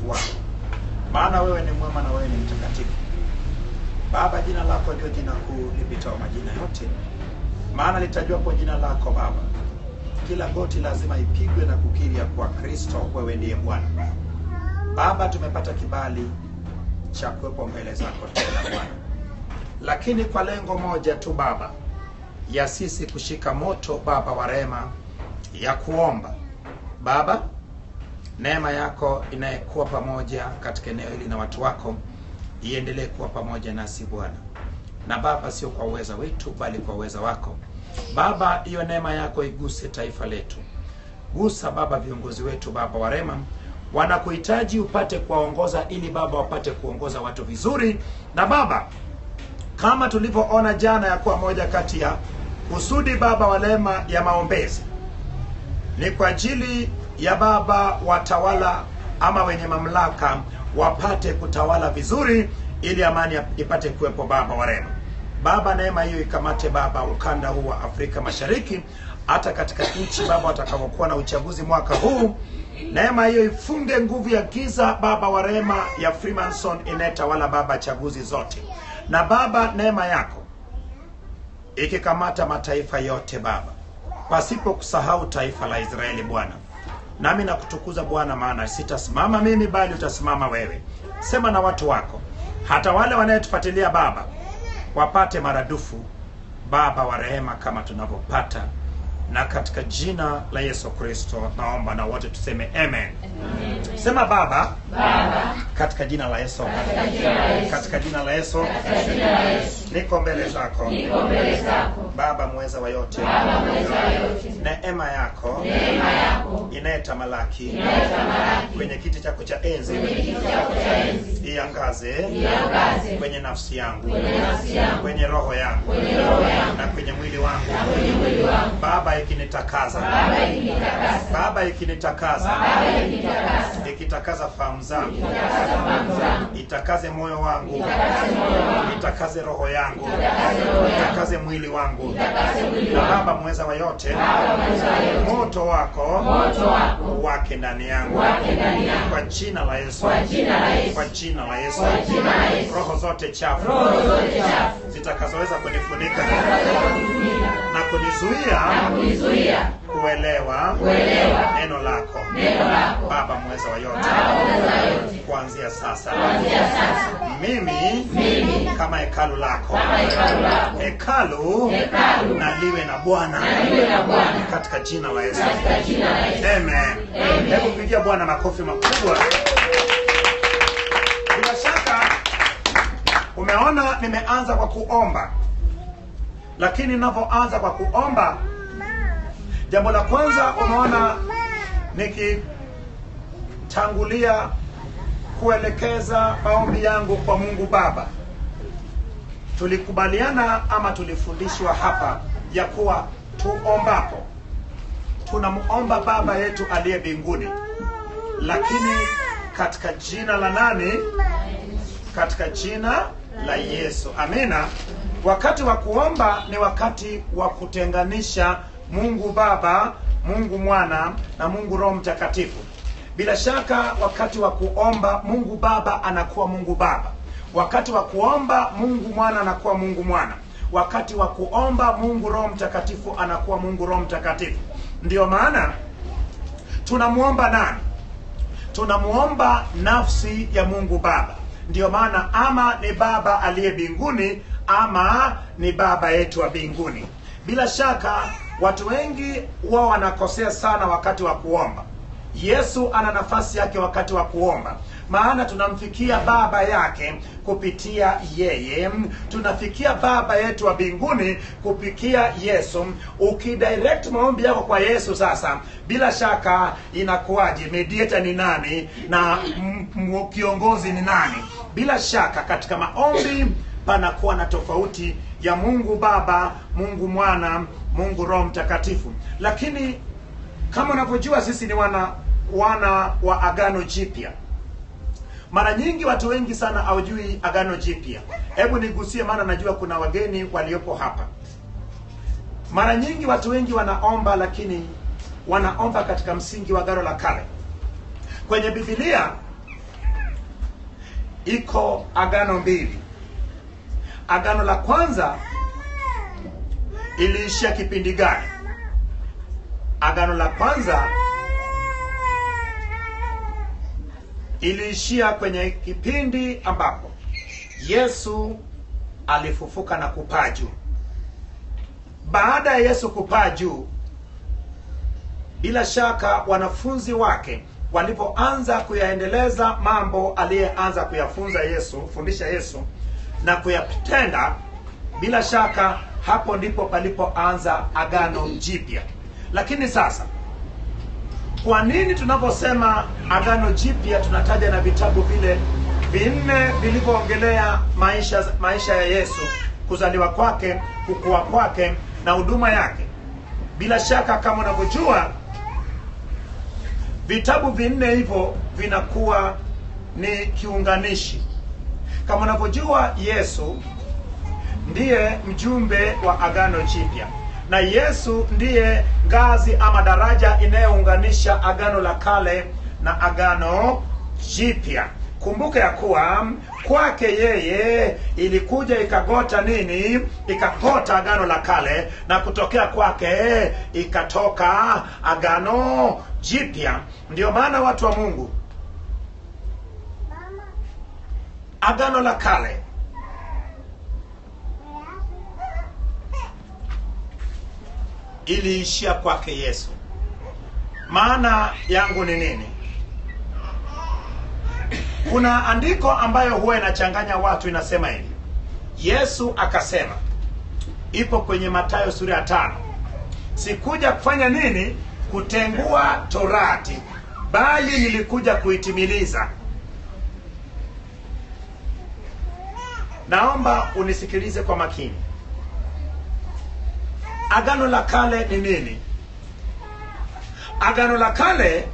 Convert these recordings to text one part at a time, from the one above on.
utakatifu wako, maana wewe ni mwema na wewe ni mtakatifu. Baba, jina lako ndio jina kuu lipitao majina yote, maana litajua kwa jina lako Baba kila goti lazima ipigwe na kukiri ya kwa Kristo wewe ndiye Bwana. Baba, tumepata kibali cha kuwepo mbele zako tena Bwana, lakini kwa lengo moja tu Baba, ya sisi kushika moto Baba wa rehema, ya kuomba Baba neema yako inayekuwa pamoja katika eneo hili na watu wako iendelee kuwa pamoja nasi Bwana. Na Baba, sio kwa uweza wetu bali kwa uweza wako Baba. Hiyo neema yako iguse taifa letu, gusa Baba viongozi wetu Baba wa rehema, wanakuhitaji upate kuwaongoza ili Baba wapate kuongoza watu vizuri. Na Baba, kama tulivyoona jana ya kuwa moja kati ya kusudi Baba wa rehema ya maombezi ni kwa ajili ya Baba watawala ama wenye mamlaka wapate kutawala vizuri ili amani ipate kuwepo Baba wa rehema. Baba, neema hiyo ikamate Baba ukanda huu wa Afrika Mashariki, hata katika nchi Baba watakapokuwa na uchaguzi mwaka huu. Neema hiyo ifunge nguvu ya giza Baba wa rehema ya Freemason inayetawala Baba chaguzi zote. Na Baba, neema yako ikikamata mataifa yote Baba, pasipo kusahau taifa la Israeli Bwana. Nami nakutukuza Bwana, maana sitasimama mimi bali utasimama wewe. Sema na watu wako, hata wale wanayetufuatilia Baba wapate maradufu Baba wa rehema kama tunavyopata. Na katika jina la Yesu Kristo naomba, na wote tuseme amen. Amen. Sema Baba, katika jina la Yesu, katika jina la Yesu, niko mbele zako Baba mweza wa yote, neema yako inayetamalaki kwenye kiti chako cha enzi iangaze kwenye nafsi yangu, kwenye roho yangu na kwenye mwili wangu Baba, ikinitakaza Baba, ikinitakaza, ikitakaza fahamu zangu, itakaze moyo wangu, itakaze roho yangu, itakaze mwili wangu. Na Baba mweza wa yote, moto wako wake ndani yangu, kwa jina la Yesu, kwa jina la Yesu. Roho zote chafu zitakazoweza kunifunika na kunizuia kuelewa neno lako Baba mweza wa yote, kuanzia sasa mimi kama hekalu lako, hekalu na liwe na Bwana, katika jina la Yesu. Amen. Hebu pigia Bwana makofi makubwa. Bila shaka umeona nimeanza kwa kuomba, lakini ninapoanza kwa kuomba, jambo la kwanza umeona nikitangulia kuelekeza maombi yangu kwa Mungu Baba. Tulikubaliana ama tulifundishwa hapa ya kuwa tuombapo tunamuomba Baba yetu aliye mbinguni, lakini katika jina la nani? Katika jina la Yesu. Amina. Wakati wa kuomba ni wakati wa kutenganisha Mungu Baba, Mungu Mwana na Mungu Roho Mtakatifu. Bila shaka wakati wa kuomba Mungu Baba anakuwa Mungu Baba, wakati wa kuomba Mungu Mwana anakuwa Mungu Mwana, wakati wa kuomba Mungu Roho Mtakatifu anakuwa Mungu Roho Mtakatifu. Ndio maana tunamuomba nani? Tunamuomba nafsi ya Mungu Baba. Ndio maana ama ni Baba aliye mbinguni ama ni Baba yetu wa mbinguni. Bila shaka watu wengi wao wanakosea sana wakati wa kuomba. Yesu ana nafasi yake wakati wa kuomba, maana tunamfikia Baba yake kupitia yeye. Tunafikia Baba yetu wa mbinguni kupitia Yesu. Ukidirect maombi yako kwa Yesu sasa, bila shaka inakuwaje? Mediator ni nani na kiongozi ni nani? Bila shaka katika maombi panakuwa na tofauti ya Mungu Baba, Mungu Mwana, Mungu Roho Mtakatifu. Lakini kama unavyojua sisi ni wana wa Agano Jipya. Mara nyingi watu wengi sana hawajui Agano Jipya. Hebu nigusie, maana najua kuna wageni waliopo hapa. Mara nyingi watu wengi wanaomba, lakini wanaomba katika msingi wa Agano la Kale. Kwenye Biblia iko agano mbili. Agano la kwanza iliishia kipindi gani? Agano la kwanza iliishia kwenye kipindi ambapo Yesu alifufuka na kupaa juu. Baada ya Yesu kupaa juu, bila shaka wanafunzi wake walipoanza kuyaendeleza mambo aliyeanza fundisha Yesu na kuyatenda, bila shaka hapo ndipo palipoanza agano jipya. Lakini sasa, kwa nini tunaposema agano jipya tunataja na vitabu vile vinne vilivyoongelea maisha ya Yesu, kuzaliwa kwake, kukua kwake na huduma yake? Bila shaka kama unavyojua, vitabu vinne hivyo vinakuwa ni kiunganishi. Kama unavyojua, Yesu ndiye mjumbe wa agano jipya, na Yesu ndiye ngazi ama daraja inayounganisha agano la kale na agano jipya. Kumbuka ya kuwa kwake yeye ilikuja ikagota nini? Ikagota agano la kale, na kutokea kwake ikatoka agano jipya. Ndio maana watu wa Mungu, agano la kale iliishia kwake Yesu. Maana yangu ni nini? Kuna andiko ambayo huwa inachanganya watu, inasema hivi. Yesu akasema, ipo kwenye Mathayo sura ya 5, sikuja kufanya nini? Kutengua torati, bali nilikuja kuitimiliza. Naomba unisikilize kwa makini. Agano la kale ni nini? Agano la kale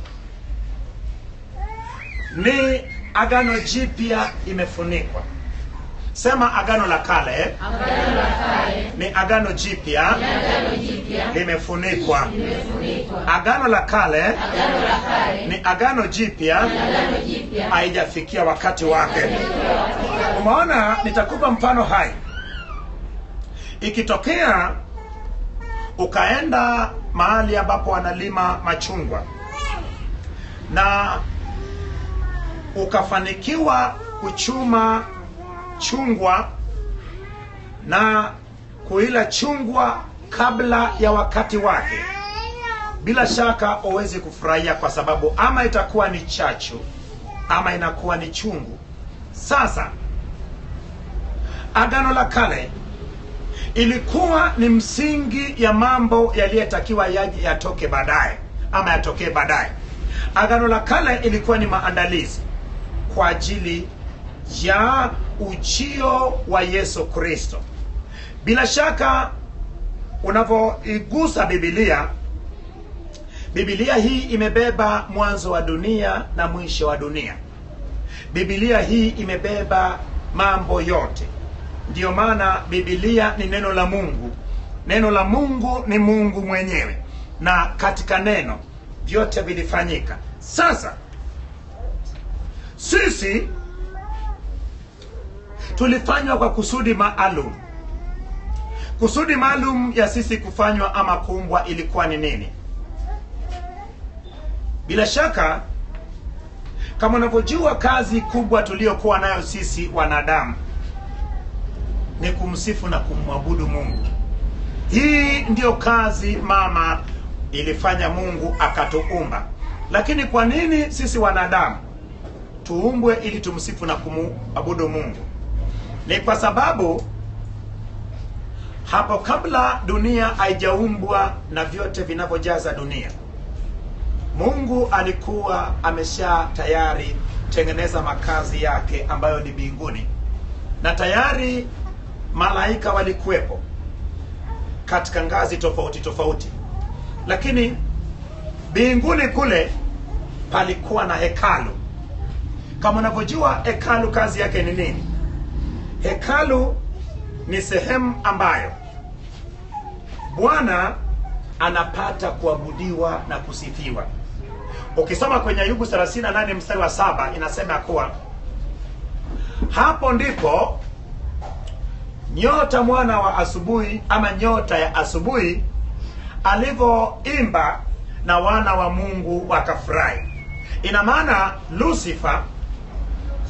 ni agano jipya imefunikwa. Sema agano la kale. Agano la kale ni agano jipya limefunikwa. Agano la kale ni agano jipya haijafikia wakati wake. Umeona, nitakupa mfano hai. Ikitokea ukaenda mahali ambapo wanalima machungwa na ukafanikiwa kuchuma chungwa na kuila chungwa kabla ya wakati wake, bila shaka huwezi kufurahia, kwa sababu ama itakuwa ni chachu ama inakuwa ni chungu. Sasa agano la kale ilikuwa ni msingi ya mambo yaliyotakiwa yaje yatoke baadaye ama yatokee baadaye. Agano la kale ilikuwa ni maandalizi kwa ajili ya ujio wa Yesu Kristo. Bila shaka unavyoigusa Biblia hii imebeba mwanzo wa dunia na mwisho wa dunia. Biblia hii imebeba mambo yote. Ndiyo maana Biblia ni neno la Mungu. Neno la Mungu ni Mungu mwenyewe, na katika neno vyote vilifanyika. Sasa sisi tulifanywa kwa kusudi maalum. Kusudi maalum ya sisi kufanywa ama kuumbwa ilikuwa ni nini? Bila shaka kama unavyojua, kazi kubwa tuliyokuwa nayo sisi wanadamu ni kumsifu na kumwabudu Mungu. Hii ndiyo kazi mama ilifanya Mungu akatuumba. Lakini kwa nini sisi wanadamu tuumbwe ili tumsifu na kumwabudu Mungu? Ni kwa sababu hapo kabla dunia haijaumbwa na vyote vinavyojaza dunia, Mungu alikuwa amesha tayari tengeneza makazi yake ambayo ni mbinguni, na tayari malaika walikuwepo katika ngazi tofauti tofauti. Lakini mbinguni kule palikuwa na hekalu. Kama unavyojua, hekalu kazi yake ni nini? Hekalu ni sehemu ambayo Bwana anapata kuabudiwa na kusifiwa. Ukisoma kwenye Ayubu 38 mstari wa 7 inasema kuwa hapo ndipo nyota mwana wa asubuhi ama nyota ya asubuhi alivyoimba na wana wa Mungu wakafurahi. Ina maana Lucifer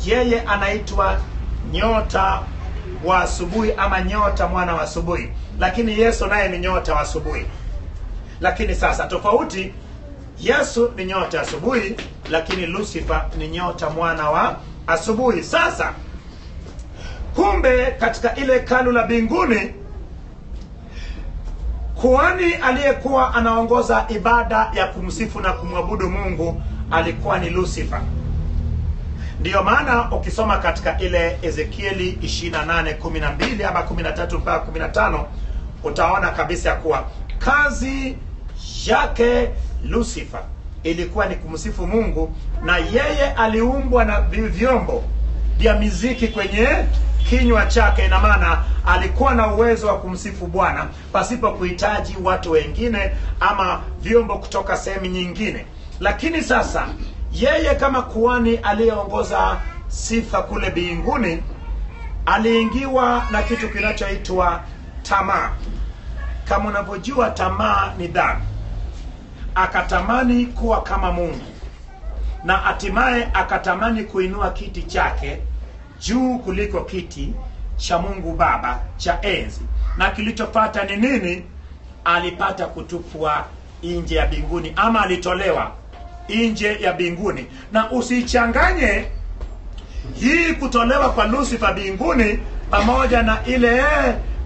yeye anaitwa nyota wa asubuhi ama nyota mwana wa asubuhi, lakini Yesu naye ni nyota wa asubuhi. Lakini sasa tofauti, Yesu ni nyota ya asubuhi, lakini Lucifer ni nyota mwana wa asubuhi. Sasa kumbe katika ile hekalu la mbinguni, kuhani aliyekuwa anaongoza ibada ya kumsifu na kumwabudu Mungu alikuwa ni Lucifer. Ndiyo maana ukisoma katika ile Ezekieli 28:12 ama 13 mpaka 15 utaona kabisa ya kuwa kazi yake Lucifer ilikuwa ni kumsifu Mungu, na yeye aliumbwa na vyombo vya muziki kwenye kinywa chake. Ina maana alikuwa na uwezo wa kumsifu Bwana pasipo kuhitaji watu wengine ama vyombo kutoka sehemu nyingine. Lakini sasa yeye kama kuhani aliyeongoza sifa kule mbinguni aliingiwa na kitu kinachoitwa tamaa. Kama unavyojua, tamaa ni dhambi. Akatamani kuwa kama Mungu, na hatimaye akatamani kuinua kiti chake juu kuliko kiti cha Mungu Baba cha enzi. Na kilichofuata ni nini? Alipata kutupwa nje ya mbinguni, ama alitolewa nje ya mbinguni. Na usichanganye hii kutolewa kwa Lucifer mbinguni pamoja na ile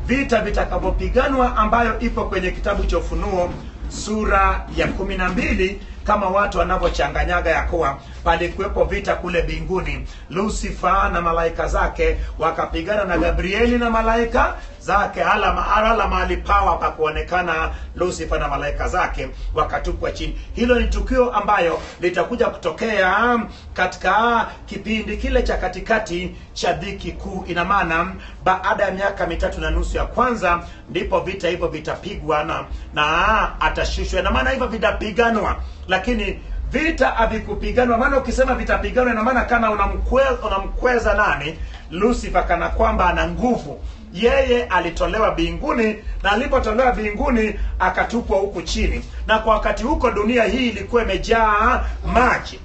vita vitakavyopiganwa ambayo ipo kwenye kitabu cha Ufunuo sura ya 12, kama watu wanavyochanganyaga ya kuwa palikuwepo vita kule mbinguni. Lucifer na malaika zake wakapigana na Gabrieli na malaika zake, hala mahali pawa pa kuonekana Lucifer na malaika zake wakatupwa chini. Hilo ni tukio ambayo litakuja kutokea katika kipindi kile cha katikati cha dhiki kuu. Ina maana baada ya miaka 3.5 ya kwanza ndipo vita hivyo vitapigwa na atashushwa. Ina maana hivyo vitapiganwa, lakini vita havikupiganwa. Maana ukisema vitapiganwa, ina maana kana unamkweza nani? Lucifer, kana kwamba ana nguvu. Yeye alitolewa mbinguni, na alipotolewa mbinguni akatupwa huku chini. Na kwa wakati huko dunia hii ilikuwa imejaa maji.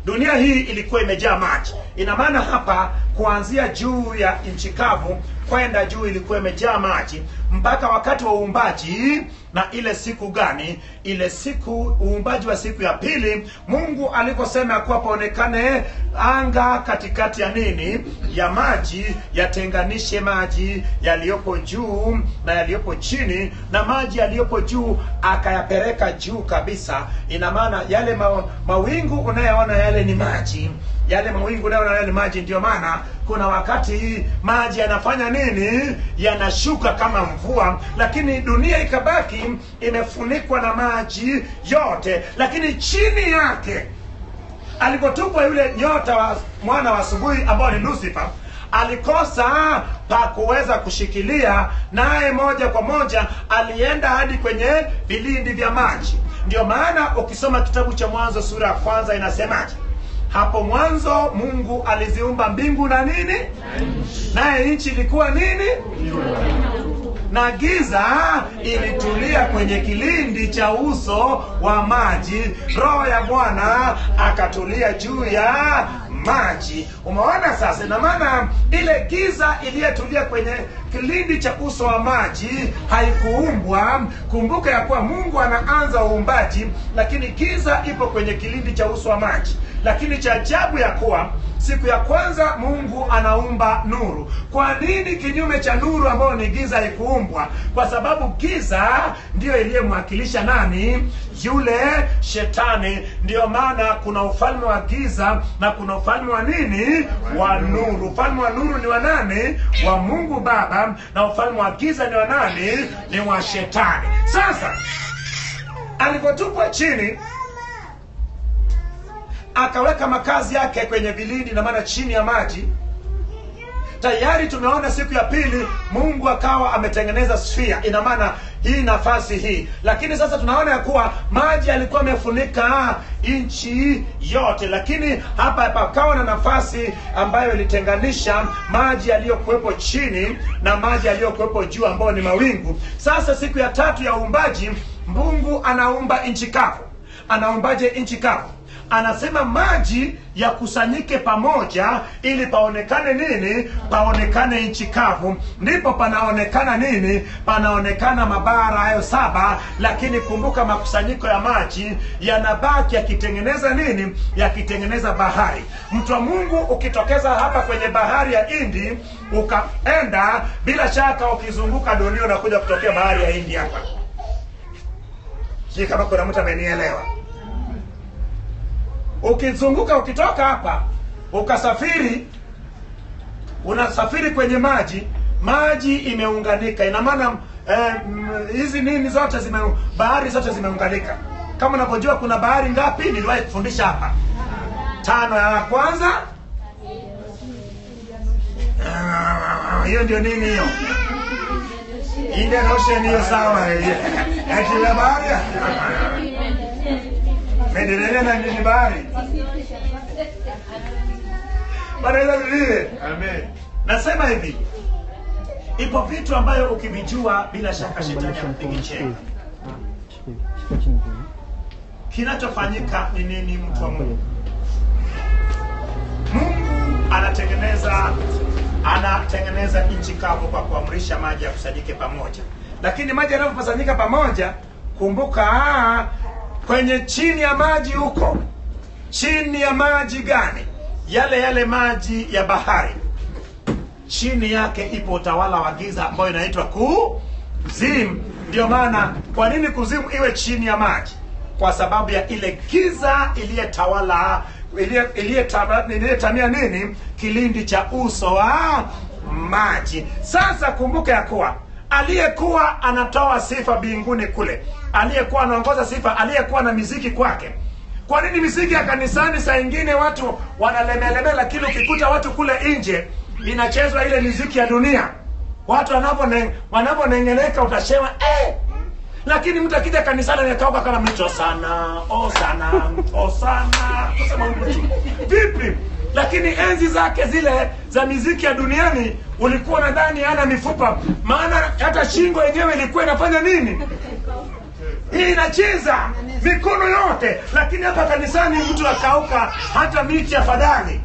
Dunia hii ilikuwa imejaa maji. Ina maana hapa kuanzia juu ya nchi kavu kwenda juu ilikuwa imejaa maji mpaka wakati wa uumbaji. Na ile siku gani? Ile siku uumbaji wa siku ya pili, Mungu aliposema kuwa paonekane anga katikati ya nini? Ya maji, yatenganishe maji yaliyopo juu na yaliyopo chini, na maji yaliyopo juu akayapeleka juu kabisa. Ina maana yale mawingu unayoona yale ni maji. Yale mawingu unayoona yale ni maji. Ndio maana kuna wakati maji yanafanya nini? Yanashuka kama mvua, lakini dunia ikabaki imefunikwa na maji yote. Lakini chini yake alipotupwa yule nyota wa mwana wa asubuhi ambao ni Lucifer, alikosa pa kuweza kushikilia, naye moja kwa moja alienda hadi kwenye vilindi vya maji. Ndio maana ukisoma kitabu cha Mwanzo sura ya 1 inasemaje? Hapo mwanzo Mungu aliziumba mbingu na nini? Naye nchi ilikuwa nini? Na giza ilitulia kwenye kilindi cha uso wa maji. Roho ya Bwana akatulia juu ya maji. Umeona sasa? Na maana ile giza iliyetulia kwenye kilindi cha uso wa maji haikuumbwa. Kumbuka ya kuwa Mungu anaanza uumbaji, lakini giza ipo kwenye kilindi cha uso wa maji. Lakini cha ajabu ya kuwa siku ya kwanza Mungu anaumba nuru. Kwa nini kinyume cha nuru ambayo ni giza haikuumbwa? Kwa sababu giza ndiyo iliyemwakilisha nani? Yule Shetani. Ndiyo maana kuna ufalme wa giza na kuna ufalme wa nini? Wa nuru. Ufalme wa nuru ni wa nani? Wa Mungu Baba. Na ufalme wa giza ni wa nani? Ni wa Shetani. Sasa alipotupwa chini, akaweka makazi yake kwenye vilindi, na maana chini ya maji. Tayari tumeona siku ya pili Mungu akawa ametengeneza sphere. Ina maana hii nafasi hii. Lakini sasa tunaona ya kuwa maji yalikuwa yamefunika nchi yote, lakini hapa pakawa na nafasi ambayo ilitenganisha maji yaliyokuwepo chini na maji yaliyokuwepo juu, ambayo ni mawingu. Sasa siku ya tatu ya uumbaji, Mungu anaumba nchi kavu. Anaumbaje nchi kavu? Anasema maji yakusanyike pamoja ili paonekane nini? Paonekane nchi kavu. Ndipo panaonekana nini? Panaonekana mabara hayo 7. Lakini kumbuka, makusanyiko ya maji yanabaki yakitengeneza nini? Yakitengeneza bahari. Mtu wa Mungu, ukitokeza hapa kwenye bahari ya Hindi ukaenda, bila shaka ukizunguka dunia unakuja kutokea bahari ya Hindi hapa. Si kama kuna mtu amenielewa? Ukizunguka, ukitoka hapa ukasafiri, unasafiri kwenye maji imeunganika. Ina maana hizi nini zote bahari zote zimeunganika. Kama unavyojua kuna bahari ngapi? Niliwahi kufundisha hapa 5. Ya kwanza hiyo ndio nini hiyo? Indian Ocean hiyo, sawa. Eti ya bahari Mediterranean na nini bahari? Bwana vile. Amen. Nasema hivi, ipo vitu ambayo ukivijua bila shaka shetani anakupigia. Kinachofanyika ni nini, mtu wa Mungu? Mungu anatengeneza nchi kavu kwa kuamrisha maji yakusanyike pamoja. Lakini maji yanapokusanyika pamoja, kumbuka kwenye chini ya maji huko, chini ya maji gani? Yale maji ya bahari. Chini yake ipo utawala wa giza ambayo inaitwa kuzimu. Ndio maana, kwa nini kuzimu iwe chini ya maji? Kwa sababu ya ile giza iliyetawala, iliyetamia nini? Kilindi cha uso wa maji. Sasa kumbuka ya kuwa aliyekuwa anatoa sifa mbinguni kule, aliyekuwa anaongoza sifa, aliyekuwa na miziki kwake. Kwa nini miziki ya kanisani saa nyingine watu wanalemeleme, lakini ukikuta watu kule nje inachezwa ile miziki ya dunia, watu wanaponengeneka utasema lakini mtu akija kanisani anakauka kama mito sana, sana. Kusema vipi? Lakini enzi zake zile za miziki ya duniani ulikuwa nadhani hana mifupa, maana hata shingo yenyewe ilikuwa inafanya nini? Hii inacheza mikono yote. Lakini hapa kanisani mtu akauka hata miti afadhali.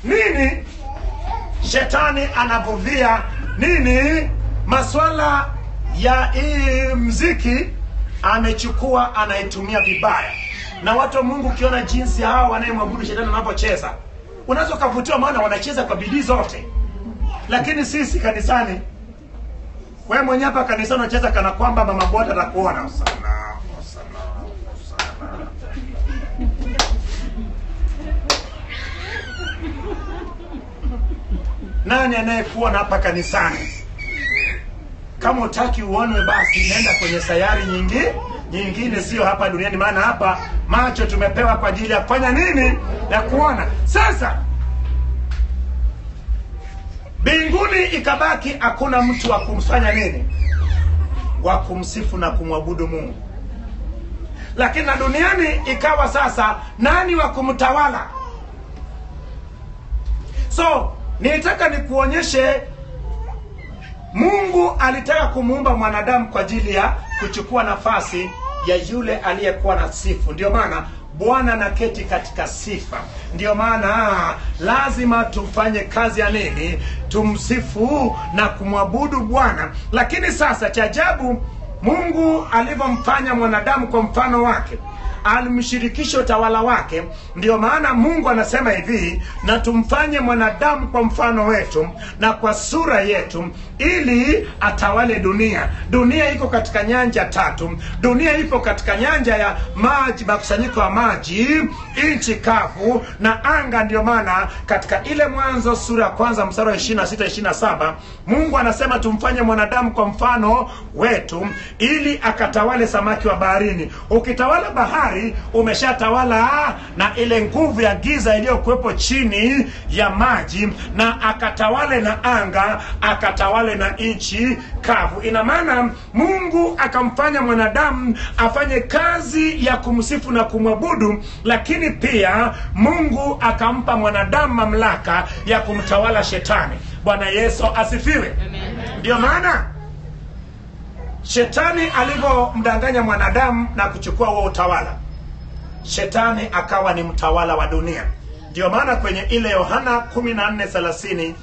Nini? Shetani anavuvia nini? Maswala ya hii mziki amechukua, anaitumia vibaya. Na watu wa Mungu, ukiona jinsi hao wanayemwabudu shetani wanapocheza, unaweza kuvutiwa, maana wanacheza kwa bidii zote. Lakini sisi kanisani, wewe mwenyewe hapa kanisani unacheza kana kwamba mama bwana atakuona sana. Nani anayekuona hapa kanisani? Kama utaki uonwe, basi nenda kwenye sayari nyingine, sio hapa duniani. Maana hapa macho tumepewa kwa ajili ya kufanya nini? Ya kuona. Sasa mbinguni ikabaki hakuna mtu wa kumfanya nini? Wa kumsifu na kumwabudu Mungu. Lakini na duniani ikawa sasa nani wa kumtawala? So nitaka nikuonyeshe, Mungu alitaka kumuumba mwanadamu kwa ajili ya kuchukua nafasi ya yule aliyekuwa na sifu. Ndio maana Bwana anaketi katika sifa. Ndio maana lazima tufanye kazi ya nini? Tumsifu na kumwabudu Bwana. Lakini sasa cha ajabu, Mungu alivyomfanya mwanadamu kwa mfano wake, alimshirikisha utawala wake. Ndio maana Mungu anasema hivi, na tumfanye mwanadamu kwa mfano wetu na kwa sura yetu, ili atawale dunia. Dunia iko katika nyanja 3. Dunia ipo katika nyanja ya maji, makusanyiko ya maji, nchi kavu na anga. Ndio maana katika ile Mwanzo sura ya 1 mstari wa 26-27, Mungu anasema tumfanye mwanadamu kwa mfano wetu, ili akatawale samaki wa baharini. Ukitawala bahari, tayari umeshatawala na ile nguvu ya giza iliyokuwepo chini ya maji, na akatawale na anga, akatawale na nchi kavu. Ina maana Mungu akamfanya mwanadamu afanye kazi ya kumsifu na kumwabudu, lakini pia Mungu akampa mwanadamu mamlaka ya kumtawala shetani. Bwana Yesu asifiwe. Ndio maana shetani alivyomdanganya mwanadamu na kuchukua huo utawala, shetani akawa ni mtawala wa dunia. Ndio maana kwenye ile Yohana 14:30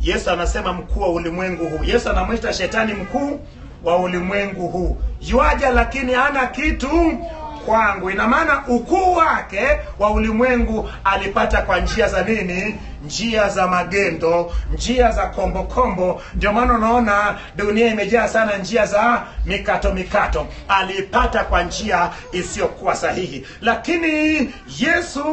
Yesu anasema mkuu wa ulimwengu huu. Yesu anamwita shetani mkuu wa ulimwengu huu. Yuaja lakini hana kitu kwangu. Ina maana ukuu wake wa ulimwengu alipata kwa njia za nini? Njia za magendo, njia za kombo. Ndio maana unaona dunia imejaa sana njia za mikato. Alipata kwa njia isiyokuwa sahihi. Lakini Yesu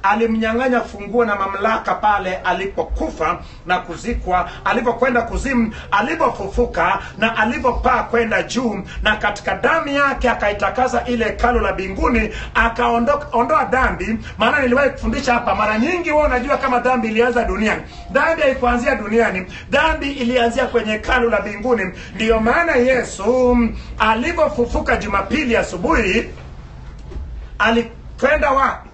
alimnyang'anya funguo na mamlaka pale alipokufa na kuzikwa, alipokwenda kuzimu, alipofufuka na alipopaa kwenda juu, na katika damu yake akaitakasa ile hekalu la mbinguni, akaondoa dhambi. Maana niliwahi kufundisha hapa mara nyingi, wewe unajua kama dhambi ilianza duniani. Dhambi haikuanzia duniani, dhambi ilianzia kwenye hekalu la mbinguni. Ndiyo maana Yesu alipofufuka Jumapili asubuhi, alikwenda wapi?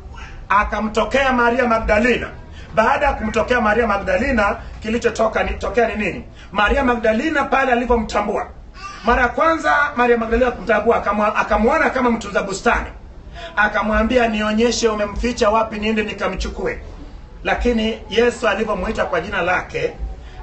Akamtokea Maria Magdalena. Baada ya kumtokea Maria Magdalena, kilichotokea ni nini? Maria Magdalena pale alipomtambua mara ya kwanza, Maria Magdalena kumtambua, akamwona kama mtunza bustani, akamwambia, nionyeshe umemficha wapi niende nikamchukue. Lakini Yesu alipomuita kwa jina lake,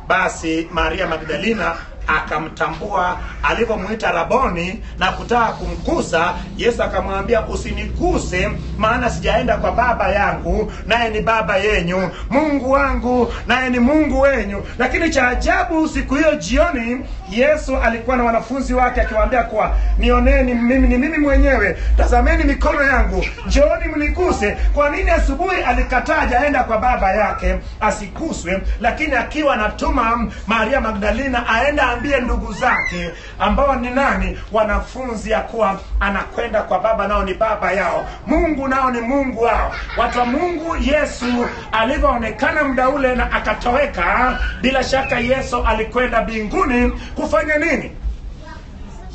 basi Maria Magdalena akamtambua. Alipomuita Raboni na kutaka kumgusa, Yesu akamwambia, usiniguse, maana sijaenda kwa Baba yangu naye ni Baba yenyu, Mungu wangu naye ni Mungu wenyu. Lakini cha ajabu, siku hiyo jioni Yesu alikuwa na wanafunzi wake akiwaambia kuwa, nioneni mimi, ni mimi mwenyewe, tazameni mikono yangu, njooni mniguse. Kwa nini asubuhi alikataa aenda kwa Baba yake asiguswe, lakini akiwa anatuma Maria Magdalena aenda ambie ndugu zake ambao ni nani? Wanafunzi, ya kuwa anakwenda kwa Baba nao ni Baba yao, Mungu nao ni Mungu wao. Watu wa Mungu, Yesu alivyoonekana muda ule na akatoweka, bila shaka Yesu alikwenda mbinguni kufanya nini?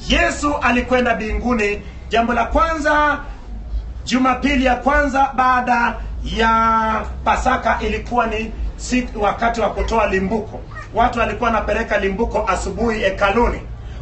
Yesu alikwenda mbinguni, jambo la kwanza, Jumapili ya kwanza baada ya Pasaka, ilikuwa ni wakati wa kutoa limbuko. Watu walikuwa wanapeleka limbuko asubuhi hekaluni,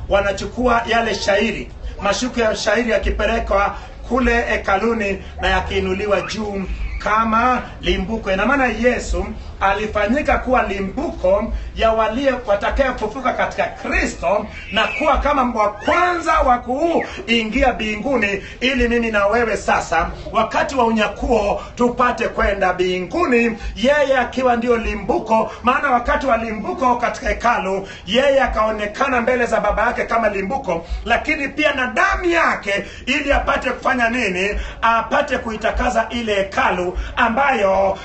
wanachukua yale shairi, mashuka ya shairi yakipelekwa kule hekaluni na yakiinuliwa juu kama limbuko. Ina maana Yesu alifanyika kuwa limbuko ya wale watakao kufufuka katika Kristo na kuwa kama wa kwanza wa kuingia mbinguni, ili mimi na wewe sasa wakati wa unyakuo tupate kwenda mbinguni, yeye akiwa ndio limbuko. Maana wakati wa limbuko katika hekalu, yeye akaonekana mbele za Baba yake kama limbuko, lakini pia na damu yake, ili apate kufanya nini? Apate kuitakaza ile hekalu ambayo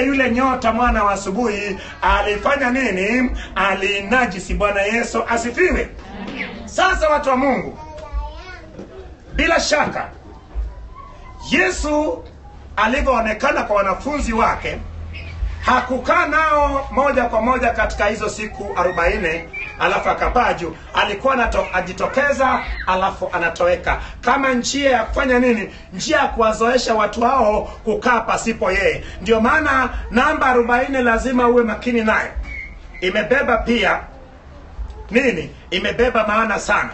yule nyota mwana wa asubuhi alifanya nini? Alinajisi. Bwana Yesu asifiwe. Sasa watu wa Mungu, bila shaka Yesu alivyoonekana kwa wanafunzi wake, hakukaa nao moja kwa moja katika hizo siku 40 alafu akapaa juu. Alikuwa ajitokeza alafu anatoweka, kama njia ya kufanya nini? Njia ya kuwazoesha watu hao kukaa pasipo yeye. Ndio maana namba 40 lazima uwe makini naye. Imebeba pia nini? Imebeba maana sana.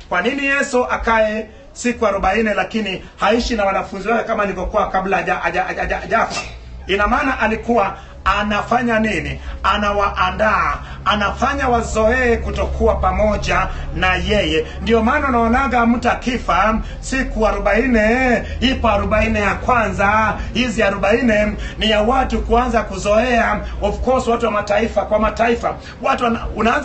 Kwa nini Yesu akae siku 40 lakini haishi na wanafunzi wake kama alivyokuwa kabla hajafa? Ina maana alikuwa anafanya nini? Anawaandaa, anafanya wazoee kutokuwa pamoja na yeye. Ndio maana unaonaga mtu akifa siku 40, ipo 40 ya kwanza. Hizi 40 ni ya watu kuanza kuzoea. Of course watu wa mataifa, kwa mataifa watu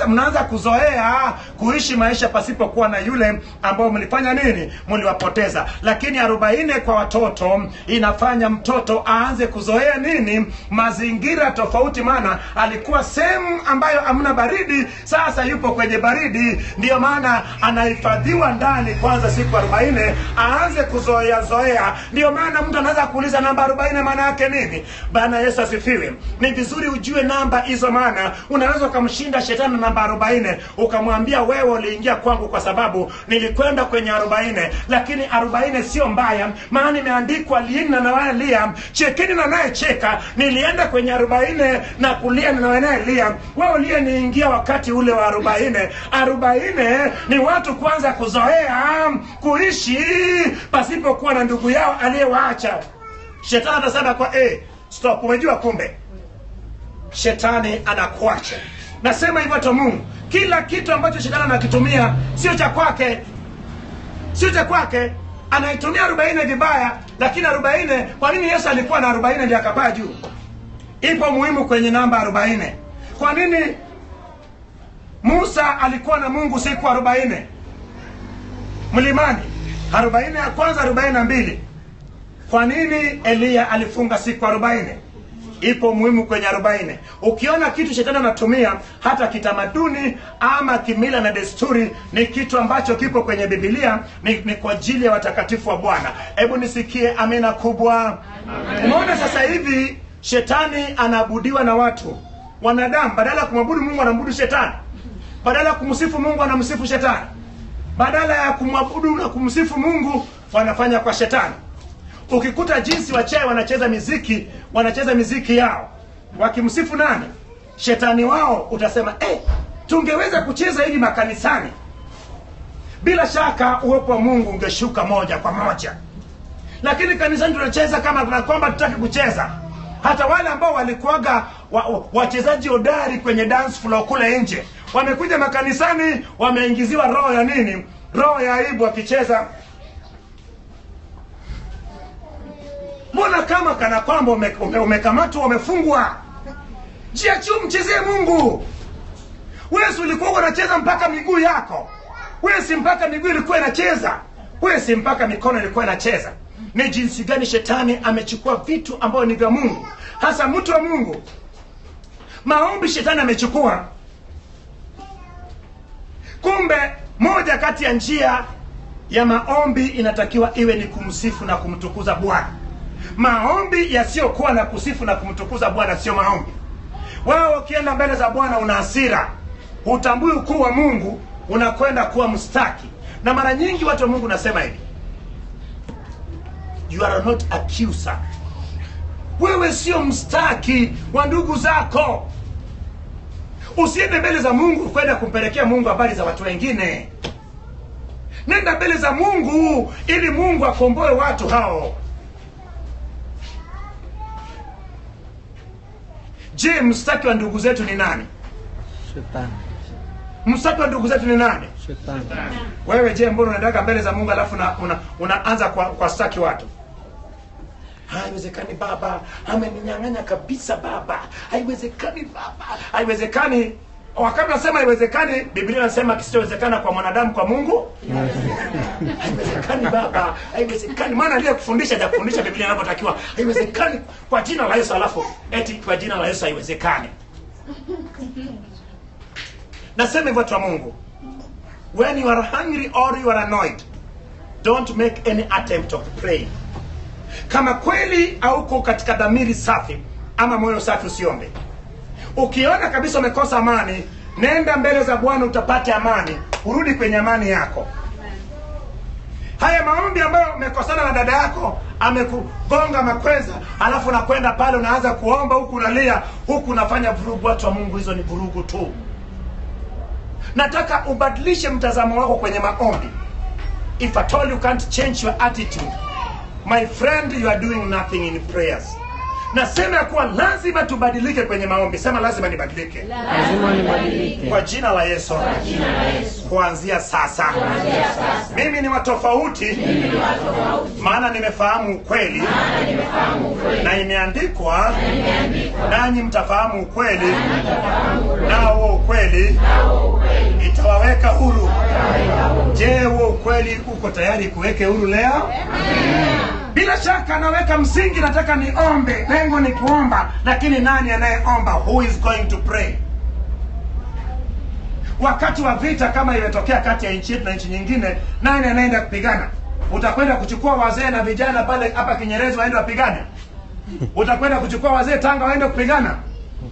mnaanza kuzoea kuishi maisha pasipokuwa na yule ambao mlifanya nini? Mliwapoteza. Lakini 40 kwa watoto inafanya mtoto aanze kuzoea nini? Mazingira mazingira tofauti, maana alikuwa sehemu ambayo hamna baridi, sasa yupo kwenye baridi. Ndio maana anahifadhiwa ndani kwanza siku 40 aanze kuzoea. Ndio maana mtu anaweza kuuliza namba 40 maana yake nini? Bwana Yesu asifiwe. Ni vizuri ujue namba hizo, maana unaweza kumshinda shetani namba 40 ukamwambia wewe uliingia kwangu kwa sababu nilikwenda kwenye 40. Lakini 40 sio mbaya, maana imeandikwa lieni na wanalia, chekeni na naye cheka. Nilienda kwenye 40 na kulia na wanalia. Wewe uliyeniingia wakati ule wa 40. 40 ni watu kwanza kuzoea kuishi pasipokuwa na ndugu yao aliyewaacha. Shetani atasema kwa stop, umejua kumbe shetani anakuacha. Nasema hivyo tu Mungu, kila kitu ambacho shetani anakitumia sio cha kwake. Sio cha kwake. Anaitumia 40 vibaya, lakini 40, kwa nini Yesu alikuwa na 40 ndio akapaa juu? Ipo muhimu kwenye namba 40. Kwa nini Musa alikuwa na Mungu siku 40 mlimani? 40 ya kwanza, 42. Kwa nini Elia alifunga siku 40? Ipo muhimu kwenye 40. Ukiona kitu shetani anatumia hata kitamaduni ama kimila na desturi, ni kitu ambacho kipo kwenye Biblia, ni kwa ajili ya watakatifu wa Bwana. Hebu nisikie amina kubwa. Umeona sasa hivi shetani anaabudiwa na watu. Wanadamu badala ya kumwabudu Mungu wanamwabudu shetani. Badala ya kumsifu Mungu wanamsifu shetani. Badala ya kumwabudu na kumsifu Mungu wanafanya kwa shetani. Ukikuta jinsi wachawi wanacheza miziki yao wakimsifu nani? Shetani wao. Utasema tungeweza kucheza hivi makanisani, bila shaka uwepo wa Mungu ungeshuka moja kwa moja. Lakini kanisani tunacheza kama kwamba tutaki kucheza. Hata wale ambao walikuwaga wachezaji hodari kwenye dance floor kule nje, wamekuja makanisani, wameingiziwa roho ya nini? Roho ya aibu, wakicheza. Mbona kama kana kwamba umekamatwa, umefungwa? Jiachie, mchezee Mungu. Wewe ulikuwa unacheza mpaka miguu yako. Wewe si mpaka miguu ilikuwa inacheza. Wewe si mpaka mikono ilikuwa inacheza. Ni jinsi gani shetani amechukua vitu ambavyo ni vya Mungu, hasa mtu wa Mungu. Maombi shetani amechukua. Kumbe moja kati ya njia ya maombi inatakiwa iwe ni kumsifu na kumtukuza Bwana. Maombi yasiyokuwa na kusifu na kumtukuza Bwana sio maombi. Wewe ukienda mbele za Bwana una hasira, hutambui ukuu wa Mungu, unakwenda kuwa mstaki. Na mara nyingi watu wa Mungu nasema hivi, you are not accuser. Wewe sio mstaki wa ndugu zako. Usiende mbele za Mungu kwenda kumpelekea Mungu habari za watu wengine. Nenda mbele za Mungu ili Mungu akomboe watu hao. Je, mstaki wa ndugu zetu ni nani? Shetani. Mstaki wa ndugu zetu ni nani? Shetani. Wewe je, mbona unataka mbele za Mungu alafu unaanza kwa staki watu? Haiwezekani baba, ameninyang'anya kabisa baba. Haiwezekani baba. Haiwezekani. Wakati nasema haiwezekani, Biblia inasema kisichowezekana kwa mwanadamu kwa Mungu. Haiwezekani baba, haiwezekani. Maana aliyekufundisha hajafundisha Biblia inapotakiwa. Haiwezekani kwa jina la Yesu, alafu eti kwa jina la Yesu haiwezekani. Nasema hivyo tu Mungu. When you are hungry or you are annoyed, don't make any attempt of praying. Kama kweli hauko katika dhamiri safi ama moyo safi, usiombe. Ukiona kabisa umekosa amani, nenda mbele za Bwana utapata amani, urudi kwenye amani yako. Haya maombi ambayo umekosana na dada yako, amekugonga makweza, alafu unakwenda pale unaanza kuomba huku unalia, huku unafanya vurugu, watu wa Mungu, hizo ni vurugu tu. Nataka ubadilishe mtazamo wako kwenye maombi. If at all you can't change your attitude, my friend, you are doing nothing in prayers. Nasema kuwa lazima tubadilike kwenye maombi. Sema lazima nibadilike. Lazima nibadilike. Kwa jina la Yesu. Kuanzia sasa. Mimi ni watofauti. Maana nimefahamu ukweli. Na imeandikwa, nanyi mtafahamu ukweli. Nao ukweli itawaweka huru. Je, huo ukweli uko tayari kuweke huru leo? Bila shaka naweka msingi, nataka niombe, lengo ni kuomba, lakini nani anayeomba? Who is going to pray? Wakati wa vita kama imetokea kati ya nchi yetu na nchi nyingine, nani anaenda kupigana? Utakwenda kuchukua wazee na vijana pale hapa Kinyerezi waende wapigane? Utakwenda kuchukua wazee Tanga waende kupigana?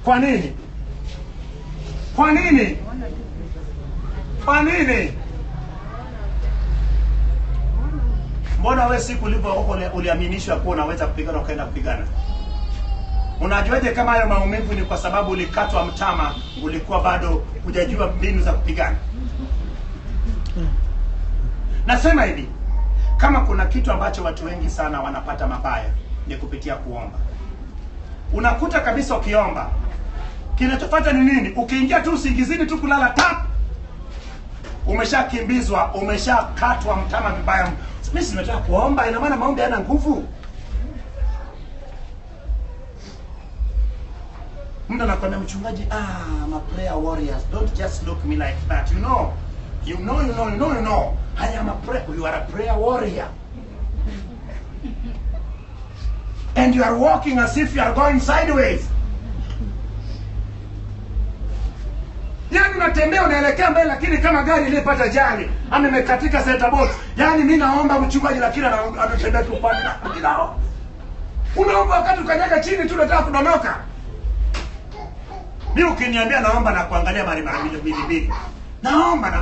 Kwa nini? Kwa nini? Kwa nini? Mbona wewe siku uliaminishwa kuwa unaweza kupigana ukaenda kupigana? Unajuaje kama hayo maumivu ni kwa sababu ulikatwa mtama, ulikuwa bado hujajua mbinu za kupigana? Nasema hivi, kama kuna kitu ambacho watu wengi sana wanapata mabaya ni kupitia kuomba. Unakuta kabisa ukiomba, kinachofuata ni nini? Ukiingia tu usingizini tu kulala tap, umeshakimbizwa, umeshakatwa mtama vibaya. Mimi simetaka kuomba, ina maana maombi hayana nguvu. Mtu anakwambia mchungaji, I'm a prayer warrior. Don't just look me like that. You know. I am a prayer. You are a prayer warrior. And you are walking as if you are going sideways. Yaani unatembea unaelekea mbele, lakini kama gari ilipata ajali, amekatika center bolt. Yaani mimi naomba mchungaji, lakini anatembea tu pale na kila. Unaomba wakati ukanyaga chini tu unataka kudondoka. Mimi ukiniambia naomba na kuangalia mara mbili. Naomba.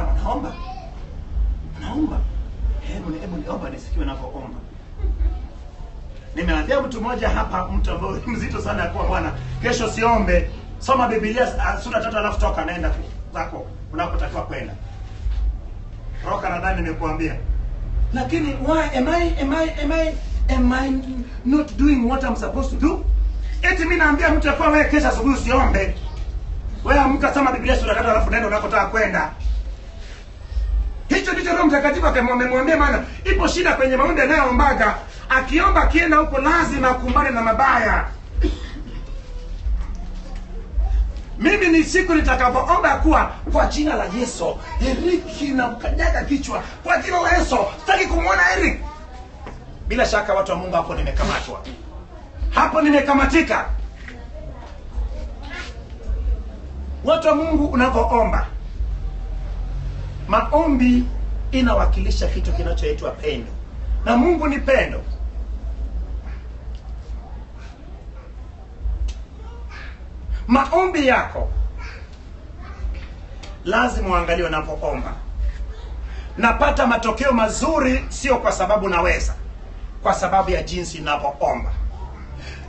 Hebu niomba nisikiwe ninapoomba. Nimeambia mtu mmoja hapa, mtu ambaye mzito sana, ya kuwa bwana, kesho siombe, soma Biblia sura 3 alafu toka naenda zako unakotakiwa kwenda. Roka nadhani nimekuambia. Lakini why am I not doing what I'm supposed to do? Eti mimi naambia mtu kwa wewe kesho asubuhi usiombe. Wewe amka soma Biblia sura 3 alafu nenda unakotaka kwenda. Hicho ndicho Roho Mtakatifu akamwambia, maana ipo shida kwenye maombi anayoombaga. Akiomba akienda huko lazima akumbane na mabaya. Mimi ni siku nitakapoomba kuwa kwa jina la Yesu, Eriki na mkanyaga kichwa kwa jina la Yesu, sitaki kumuona Eric. Bila shaka watu wa Mungu, hapo nimekamatwa. Hapo nimekamatika. Watu wa Mungu, unapoomba, maombi inawakilisha kitu kinachoitwa pendo. Na Mungu ni pendo. Maombi yako lazima uangalie unapoomba. Napata matokeo mazuri sio kwa sababu naweza, kwa sababu ya jinsi ninapoomba.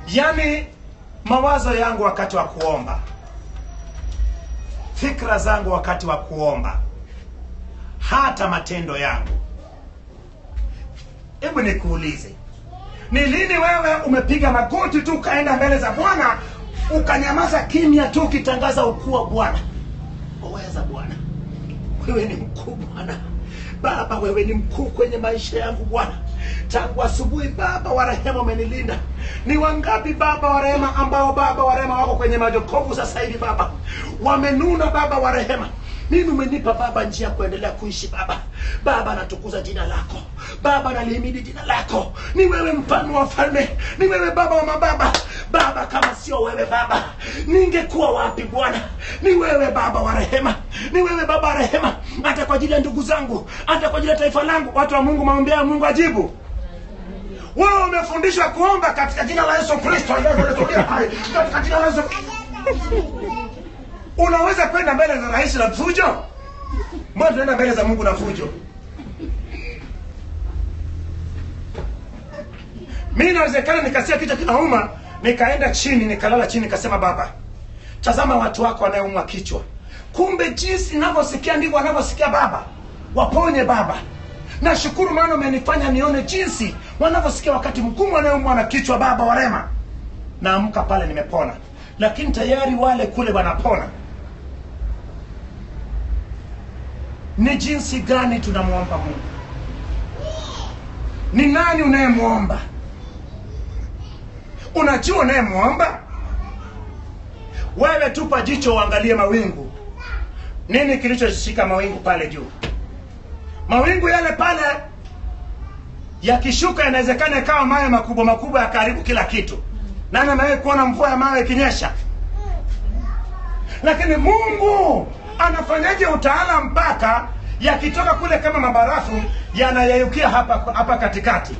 Yaani mawazo yangu wakati wa kuomba, fikra zangu wakati wa kuomba, hata matendo yangu. Hebu nikuulize, ni lini wewe umepiga magoti tu ukaenda mbele za Bwana ukanyamaza kimya tu ukitangaza ukuu wa Bwana? Uweza Bwana, wewe ni mkuu Bwana. Baba, wewe ni mkuu kwenye maisha yangu Bwana. Tangu asubuhi Baba wa rehema umenilinda. Ni wangapi Baba wa rehema ambao Baba wa rehema wako kwenye majokofu sasa hivi Baba, wamenuna Baba wa rehema. Mimi umenipa Baba njia kuendelea kuishi Baba. Baba, natukuza jina lako Baba, nalihimidi jina lako. Ni wewe mfalme wa falme, ni wewe Baba wa mababa. Baba, kama sio wewe Baba, ningekuwa wapi Bwana? Ni wewe Baba wa rehema, ni wewe Baba wa rehema, hata kwa ajili ya ndugu zangu, hata kwa ajili ya taifa langu. Watu wa Mungu, maombi ya Mungu ajibu. Wewe umefundishwa kuomba katika jina la Yesu Kristo. Katika jina la Yesu. Unaweza kwenda mbele za rais na fujo? Mbona tunaenda mbele za Mungu na fujo? Mimi inawezekana nikasikia kitu kinauma, nikaenda chini, nikalala chini, nikasema Baba, tazama watu wako wanaoumwa kichwa. Kumbe jinsi ninavyosikia ndivyo wanavyosikia Baba. Waponye Baba. Nashukuru maana umenifanya nione jinsi wanavyosikia wakati mgumu wanaoumwa na kichwa Baba wa rehema. Naamka pale nimepona. Lakini tayari wale kule wanapona. Ni jinsi gani tunamuomba Mungu? Ni nani unayemuomba? Unajua unayemuomba? Wewe tupa jicho uangalie mawingu. Nini kilichoshika mawingu pale juu? Mawingu yale pale yakishuka inawezekana ikawa mawe makubwa makubwa ya karibu kila kitu. Nani amewahi kuona mvua ya mawe ikinyesha? Lakini Mungu anafanyaje utaala mpaka yakitoka kule kama mabarafu yanayeyukia hapa katikati?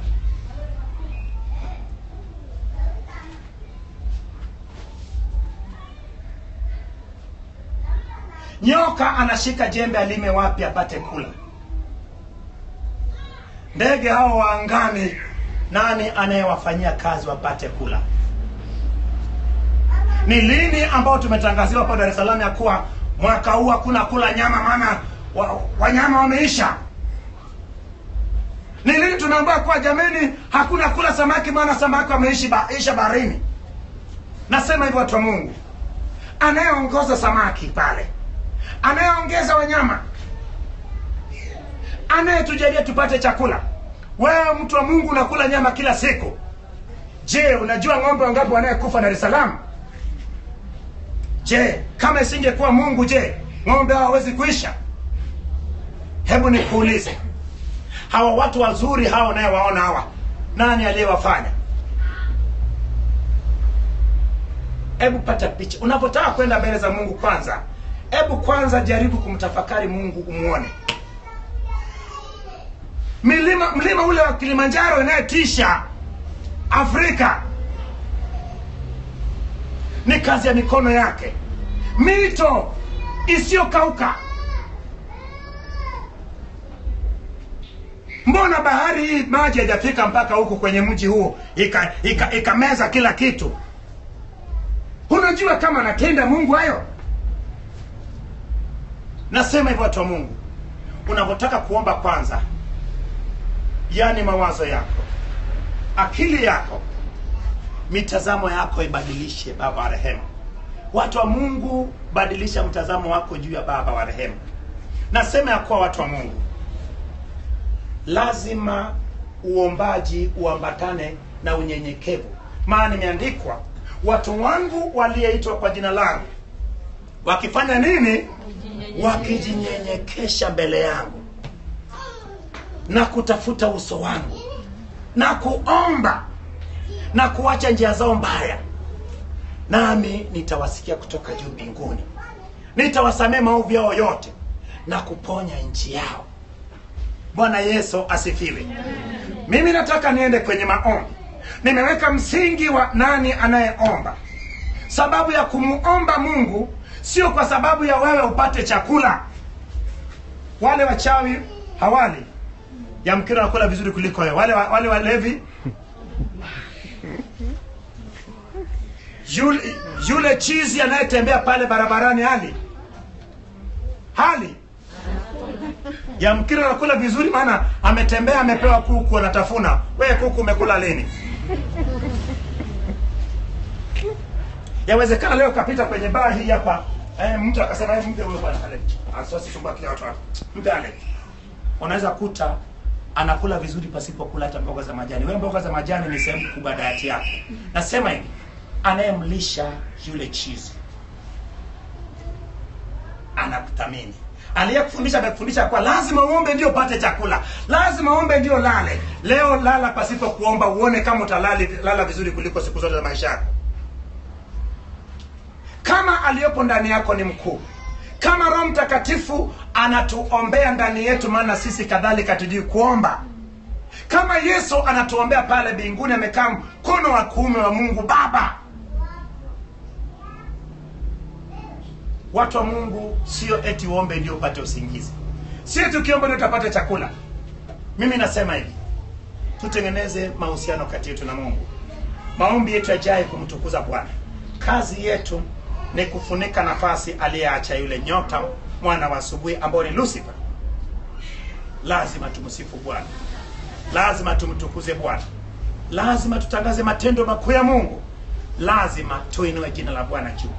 Nyoka anashika jembe alime wapi apate kula? Ndege hao wa angani, nani anayewafanyia kazi wapate kula? Ni lini ambao tumetangaziwa hapa Dar es Salaam ya kuwa mwaka huu hakuna kula nyama maana wanyama wameisha? Ni lini tunaambiwa kwa jameni hakuna kula samaki maana samaki wameisha baharini? Nasema hivyo watu wa Mungu, anayeongoza samaki pale, anayeongeza wanyama, anayetujalia tupate chakula. Wewe mtu wa Mungu unakula nyama kila siku. Je, unajua ng'ombe wangapi wanayekufa Dar es Salaam? Je, kama isingekuwa Mungu, je, ng'ombe hawawezi kuisha? Hebu nikuulize, hawa watu wazuri hao naye waona hawa, nani aliyewafanya? Hebu pata picha. Unapotaka kwenda mbele za Mungu kwanza, hebu kwanza jaribu kumtafakari Mungu, umuone. Mlima ule wa Kilimanjaro inayetisha Afrika ni kazi ya mikono yake. Mito isiyokauka. Mbona bahari hii maji haijafika mpaka huko kwenye mji huo ikameza kila kitu? Unajua kama anatenda Mungu hayo? Nasema hivyo watu wa Mungu, unapotaka kuomba kwanza, yani mawazo yako, akili yako, mitazamo yako ibadilishe. Baba wa rehema, watu wa Mungu, badilisha mtazamo wako juu ya Baba wa rehema. Nasema ya kuwa watu wa Mungu, lazima uombaji uambatane na unyenyekevu. Maana imeandikwa, watu wangu walioitwa kwa jina langu wakifanya nini? Wakijinyenyekesha mbele yangu na kutafuta uso wangu na kuomba na kuacha njia zao mbaya, nami nitawasikia kutoka juu mbinguni, nitawasamehe maovu yao yote na kuponya nchi yao. Bwana Yesu asifiwe. Mimi nataka niende kwenye maombi. Nimeweka msingi wa nani anayeomba. Sababu ya kumuomba Mungu sio kwa sababu ya wewe upate chakula. Wale wachawi hawali, yamkini wanakula vizuri kuliko wewe. Wale walevi, yule chizi anayetembea pale barabarani hali yamkini anakula vizuri maana ametembea, amepewa kuku anatafuna. Wewe kuku umekula lini? Yawezekana leo kapita kwenye baa hii hapa, mtu akasema mpe huyo bwana pale, asiwasi chumba kile watu hapo, mpe ale. Unaweza kuta anakula vizuri pasipo kula hata mboga za majani. Wewe mboga za majani ni sehemu kubwa ya diet yake. Nasema hivi, anayemlisha yule chizi anakuthamini. Aliyekufundisha amekufundisha kwa lazima uombe ndio upate chakula, lazima uombe ndio lale. Leo lala pasipo kuomba, uone kama utalala vizuri kuliko siku zote za maisha yako. Kama aliyopo ndani yako ni mkuu, kama Roho Mtakatifu anatuombea ndani yetu, maana sisi kadhalika tujui kuomba. Kama Yesu anatuombea pale mbinguni, amekaa mkono wa kuume wa Mungu Baba. Watu wa Mungu, sio eti uombe ndio upate usingizi, sio tukiomba ndio utapata chakula. Mimi nasema hivi, tutengeneze mahusiano kati yetu na Mungu. Maombi yetu yajae kumtukuza Bwana. Kazi yetu ni kufunika nafasi aliyeacha yule nyota mwana wa asubuhi ambao ni Lucifer. Lazima tumsifu Bwana, lazima tumtukuze Bwana, lazima tutangaze matendo makuu ya Mungu, lazima tuinue jina la Bwana juu.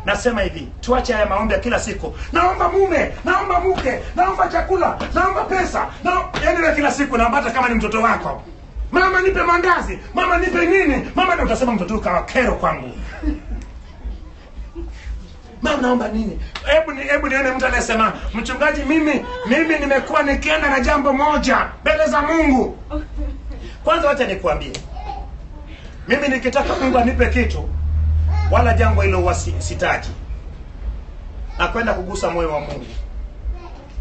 Nasema hivi, tuache haya maombi ya kila siku. Naomba mume, naomba mke, naomba chakula, naomba pesa. Yaani kila siku naomba, hata kama ni mtoto wako. Mama nipe mandazi, mama nipe nini? Mama ndio utasema mtoto kawa kero kwangu. Mama naomba nini? Hebu nione mtu anasema, mchungaji mimi nimekuwa nikienda na jambo moja mbele za Mungu. Kwanza wacha nikuambie, mimi nikitaka Mungu anipe kitu, wala jambo hilo sitaji, na kwenda kugusa moyo wa Mungu.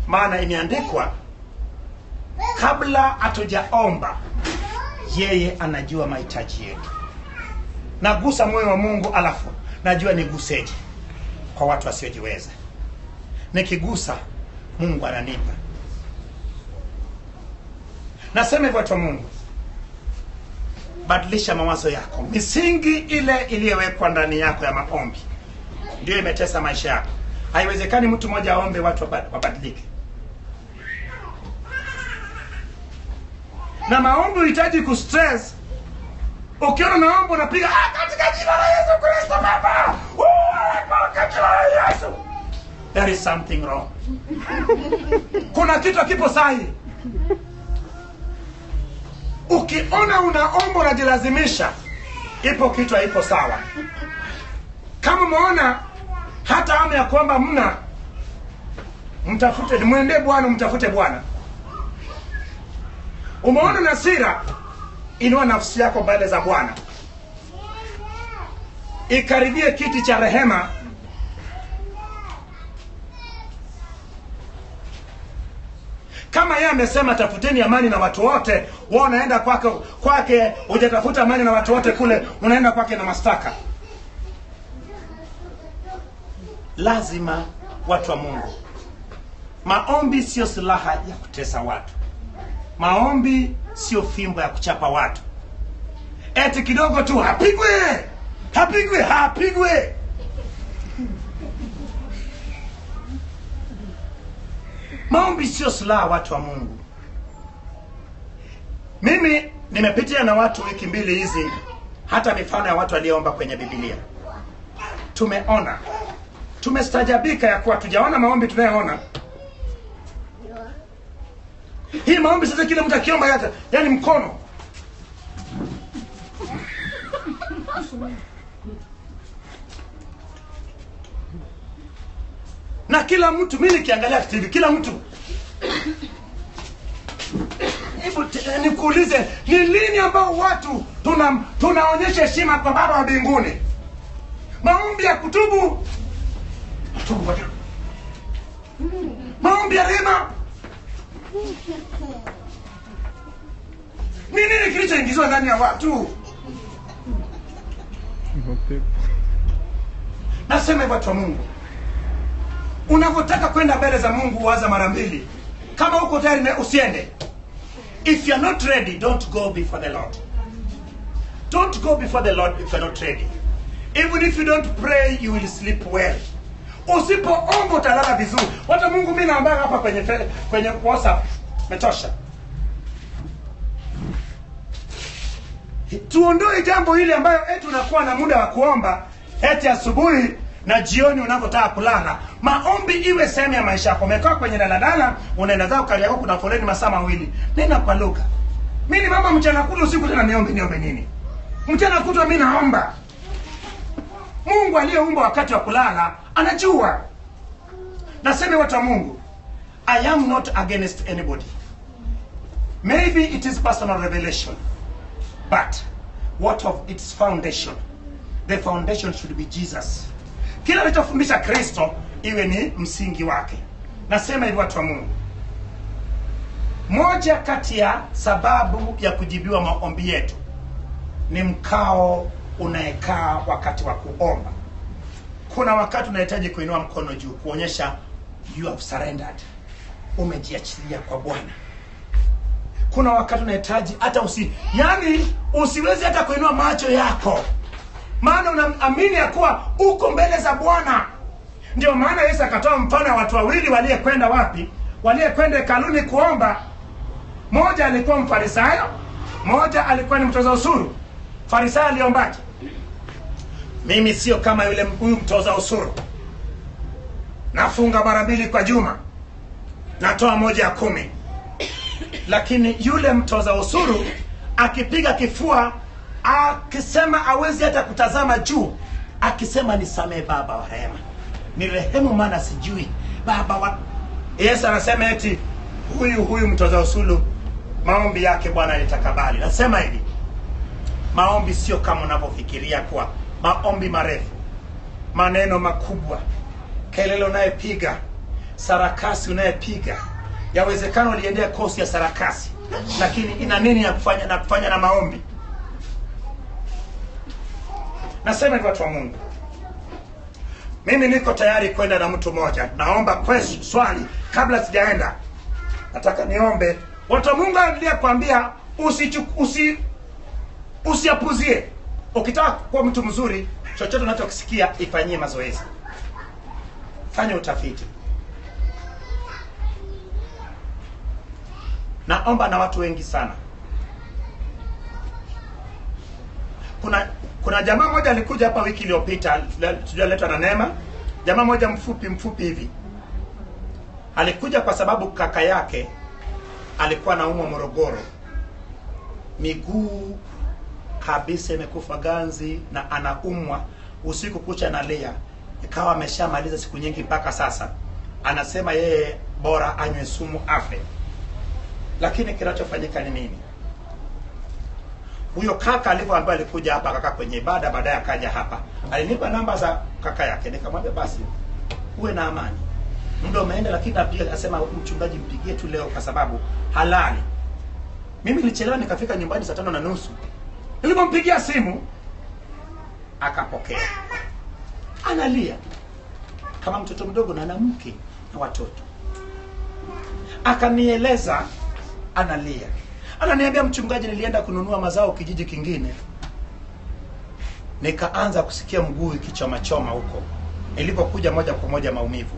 Maana imeandikwa, kabla hatujaomba yeye anajua mahitaji yetu. Nagusa moyo wa Mungu, alafu najua niguseje kwa watu wasiojiweza. Nikigusa Mungu ananipa. Nasema hivyo watu wa Mungu, badilisha mawazo yako. Misingi ile iliyowekwa ndani yako ya maombi ndio imetesa maisha yako. Haiwezekani mtu mmoja aombe watu wabadilike. Na maombi unahitaji kustress. Ukiona maombi unapiga katika jina la Yesu Kristo Baba. Katika jina la Yesu. There is something wrong. Kuna kitu kipo sahi. Ukiona unaomba unajilazimisha, ipo kitu haipo sawa. Kama umeona hata hamu ya kuomba mna, mtafute, muende Bwana, mtafute Bwana. Umeona na hasira, inua nafsi yako mbele za Bwana. Ikaribie kiti cha rehema. Kama yeye amesema tafuteni amani na watu wote, wewe unaenda kwake hujatafuta amani na watu wote, kule unaenda kwake na mastaka. Lazima watu wa Mungu, maombi sio silaha ya kutesa watu. Maombi sio fimbo ya kuchapa watu. Eti kidogo tu hapigwe. Maombi sio silaha watu wa Mungu. Mimi nimepitia na watu wiki mbili hizi, hata mifano ya watu walioomba kwenye Biblia. Tumeona, tumestajabika ya kuwa tujaona maombi tunayoona. Hii maombi sasa kila mtu akiomba yani mkono. Na kila mtu, mimi nikiangalia TV, kila mtu. Hebu nikuulize, ni lini ambao watu tunaonyesha heshima kwa Baba wa mbinguni? Maombi ya kutubu. Maombi ya rehema. Nini kilichoingizwa ndani ya watu? Nasema watu wa Mungu, unapotaka kwenda mbele za Mungu waza mara mbili. Kama uko tayari usiende. If you are not ready, don't go before the Lord. Don't go before the Lord if you are not ready. Even if you don't pray, you will sleep well. Usipoomba utalala vizuri. Watu Mungu, mimi naomba hapa kwenye WhatsApp metosha. Tuondoe jambo hili ambayo eti unakuwa na muda wa kuomba eti asubuhi na jioni unapotaka kulala. Maombi iwe sehemu ya maisha yako. Umekaa kwenye daladala, unaenda zao kali yako, kuna foleni masaa mawili. Nenda kwa lugha. Mimi mama mchana kutwa usiku tena niombe nini? Mchana kutwa mimi naomba. Mungu aliyeumba wakati wa kulala anajua. Nasema watu wa Mungu, I am not against anybody. Maybe it is personal revelation, but what of its foundation? The foundation should be Jesus. Kila alichofundisha Kristo iwe ni msingi wake. Nasema hivi watu wa Mungu, moja kati ya sababu ya kujibiwa maombi yetu ni mkao unaekaa wakati wa kuomba. Kuna wakati unahitaji kuinua mkono juu kuonyesha you have surrendered. Umejiachilia kwa Bwana. Kuna wakati unahitaji hata usiwezi hata kuinua macho yako. Maana unaamini ya kuwa uko mbele za Bwana. Ndio maana Yesu akatoa mfano wa watu wawili waliokwenda wapi? Waliokwenda hekaluni kuomba. Mmoja alikuwa Mfarisayo, mmoja alikuwa ni mtoza ushuru. Farisayo aliombaje? Mimi sio kama huyu mtoza ushuru. Nafunga mara 2 kwa juma. Natoa 1 ya 10. Lakini yule mtoza ushuru akipiga kifua, akisema hawezi hata kutazama juu, akisema nisamee Baba wa rehema, ni rehemu maana sijui Baba wa... Yesu anasema eti huyu mtoza ushuru maombi yake Bwana alitakabali. Nasema hivi, maombi sio kama unavyofikiria kwa maombi marefu, maneno makubwa, kelele unayepiga, sarakasi unayepiga. Yawezekana uliendea kosi ya sarakasi, lakini ina nini ya kufanya na maombi? Nasema hivi watu wa Mungu, mimi niko tayari kwenda na mtu mmoja. Naomba swali kabla sijaenda. Nataka niombe. Watu wa Mungu niliyekwambia usiapuzie. Ukitaka kuwa mtu mzuri, chochote unachokisikia ifanyie mazoezi. Fanya utafiti. Naomba na watu wengi sana. Kuna jamaa mmoja alikuja hapa wiki iliyopita, tujaletwa na Neema. Jamaa mmoja mfupi hivi. Alikuja kwa sababu kaka yake alikuwa anaumwa Morogoro. Miguu kabisa imekufa ganzi na anaumwa usiku kucha analia. Ikawa ameshamaliza siku nyingi mpaka sasa. Anasema yeye bora anywe sumu afe. Lakini kinachofanyika ni nini? Huyo kaka alivyoambiwa alikuja hapa kaka kwenye ibada, baadaye akaja hapa. Alinipa namba za kaka yake, nikamwambia basi uwe na amani. Muda umeenda, lakini pia asema mchungaji mpigie tu leo kwa sababu halali. Mimi nilichelewa nikafika nyumbani saa 5:30. Nilipompigia simu akapokea. Analia kama mtoto mdogo na ana mke na watoto. Akanieleza analia. Ananiambia, mchungaji, nilienda kununua mazao kijiji kingine. Nikaanza kusikia mguu ikichoma huko. Nilipokuja moja kwa moja maumivu.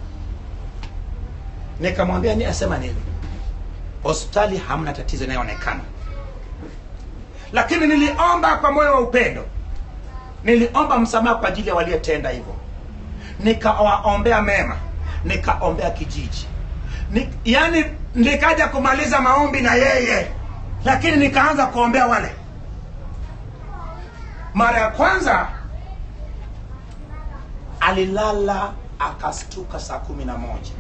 Nikamwambia ni asema nini? Hospitali hamna tatizo inayoonekana. Lakini niliomba kwa moyo wa upendo. Niliomba msamaha kwa ajili ya waliotenda hivyo. Nikawaombea mema, nikaombea kijiji. Yaani nikaja kumaliza maombi na yeye, lakini nikaanza kuombea wale. Mara ya kwanza alilala akastuka saa 11.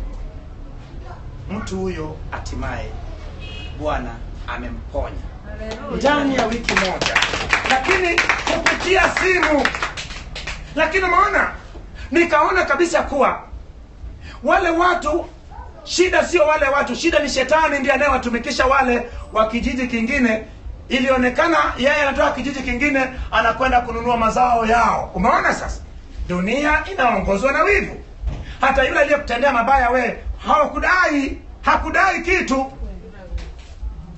Mtu huyo hatimaye Bwana amemponya ndani ya wiki moja, lakini kupitia simu. Lakini umeona, nikaona kabisa kuwa wale watu, shida sio wale watu, shida ni shetani ndiye anayewatumikisha wale wa kijiji kingine. Ilionekana yeye anatoka kijiji kingine anakwenda kununua mazao yao. Umeona sasa? Dunia inaongozwa na wivu. Hata yule aliyekutendea mabaya we hakudai kitu.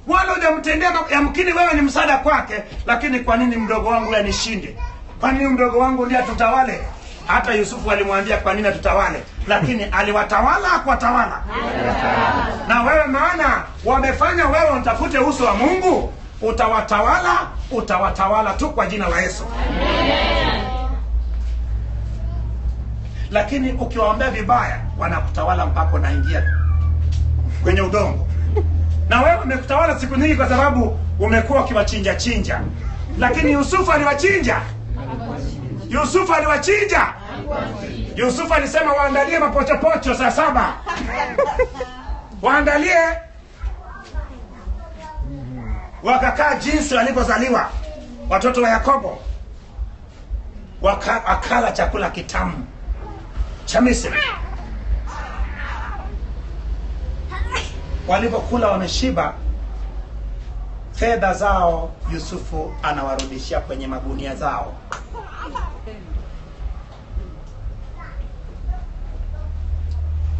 Wala hujamtendea yamkini wewe ni msaada kwake, lakini kwa nini mdogo wangu anishinde? Kwa nini mdogo wangu ndiye atutawale? Hata Yusufu alimwambia kwa nini atutawale, lakini aliwatawala hakuwatawala. Na wewe maana wamefanya wewe utafute uso wa Mungu, utawatawala tu kwa jina la Yesu. Amen. Lakini ukiwaombea vibaya wanakutawala mpaka unaingia kwenye udongo. Na wewe umekutawala siku nyingi kwa sababu umekuwa ukiwachinja. Lakini Yusufu aliwachinja. Yusufu alisema waandalie mapochopocho saa 7. Waandalie. Wakakaa jinsi walivyozaliwa watoto wa Yakobo. Wakala chakula kitamu cha Misri. Walipokula wameshiba, fedha zao Yusufu anawarudishia kwenye magunia zao.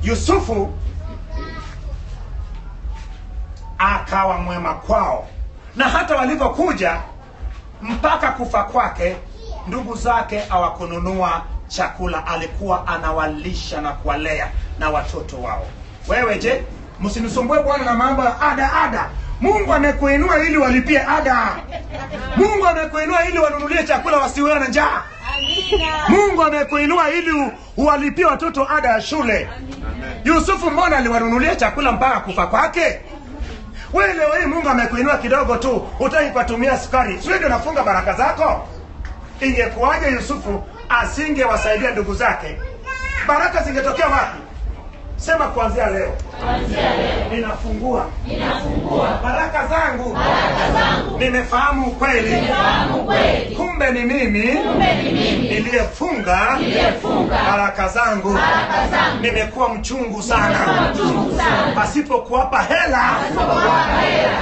Yusufu akawa mwema kwao, na hata walipokuja mpaka kufa kwake, ndugu zake hawakununua chakula, alikuwa anawalisha na kuwalea na watoto wao. Wewe je, msinisumbue Bwana na mambo ya ada. Mungu amekuinua ili walipie ada. Mungu amekuinua ili wanunulie chakula wasiwe na njaa. Mungu amekuinua ili uwalipie watoto ada ya shule. Yusufu mbona aliwanunulia chakula mpaka kufa kwake? Wewe leo hii Mungu amekuinua kidogo tu, utaki kutumia sukari. Sio ndio unafunga baraka zako? Ingekuwaje Yusufu asingewasaidia ndugu zake? Baraka zingetokea wapi? Sema kuanzia leo. Ninafungua baraka zangu. Nimefahamu kweli. Kumbe ni mimi niliyefunga baraka zangu. Nimekuwa mchungu sana. Pasipo kuwapa hela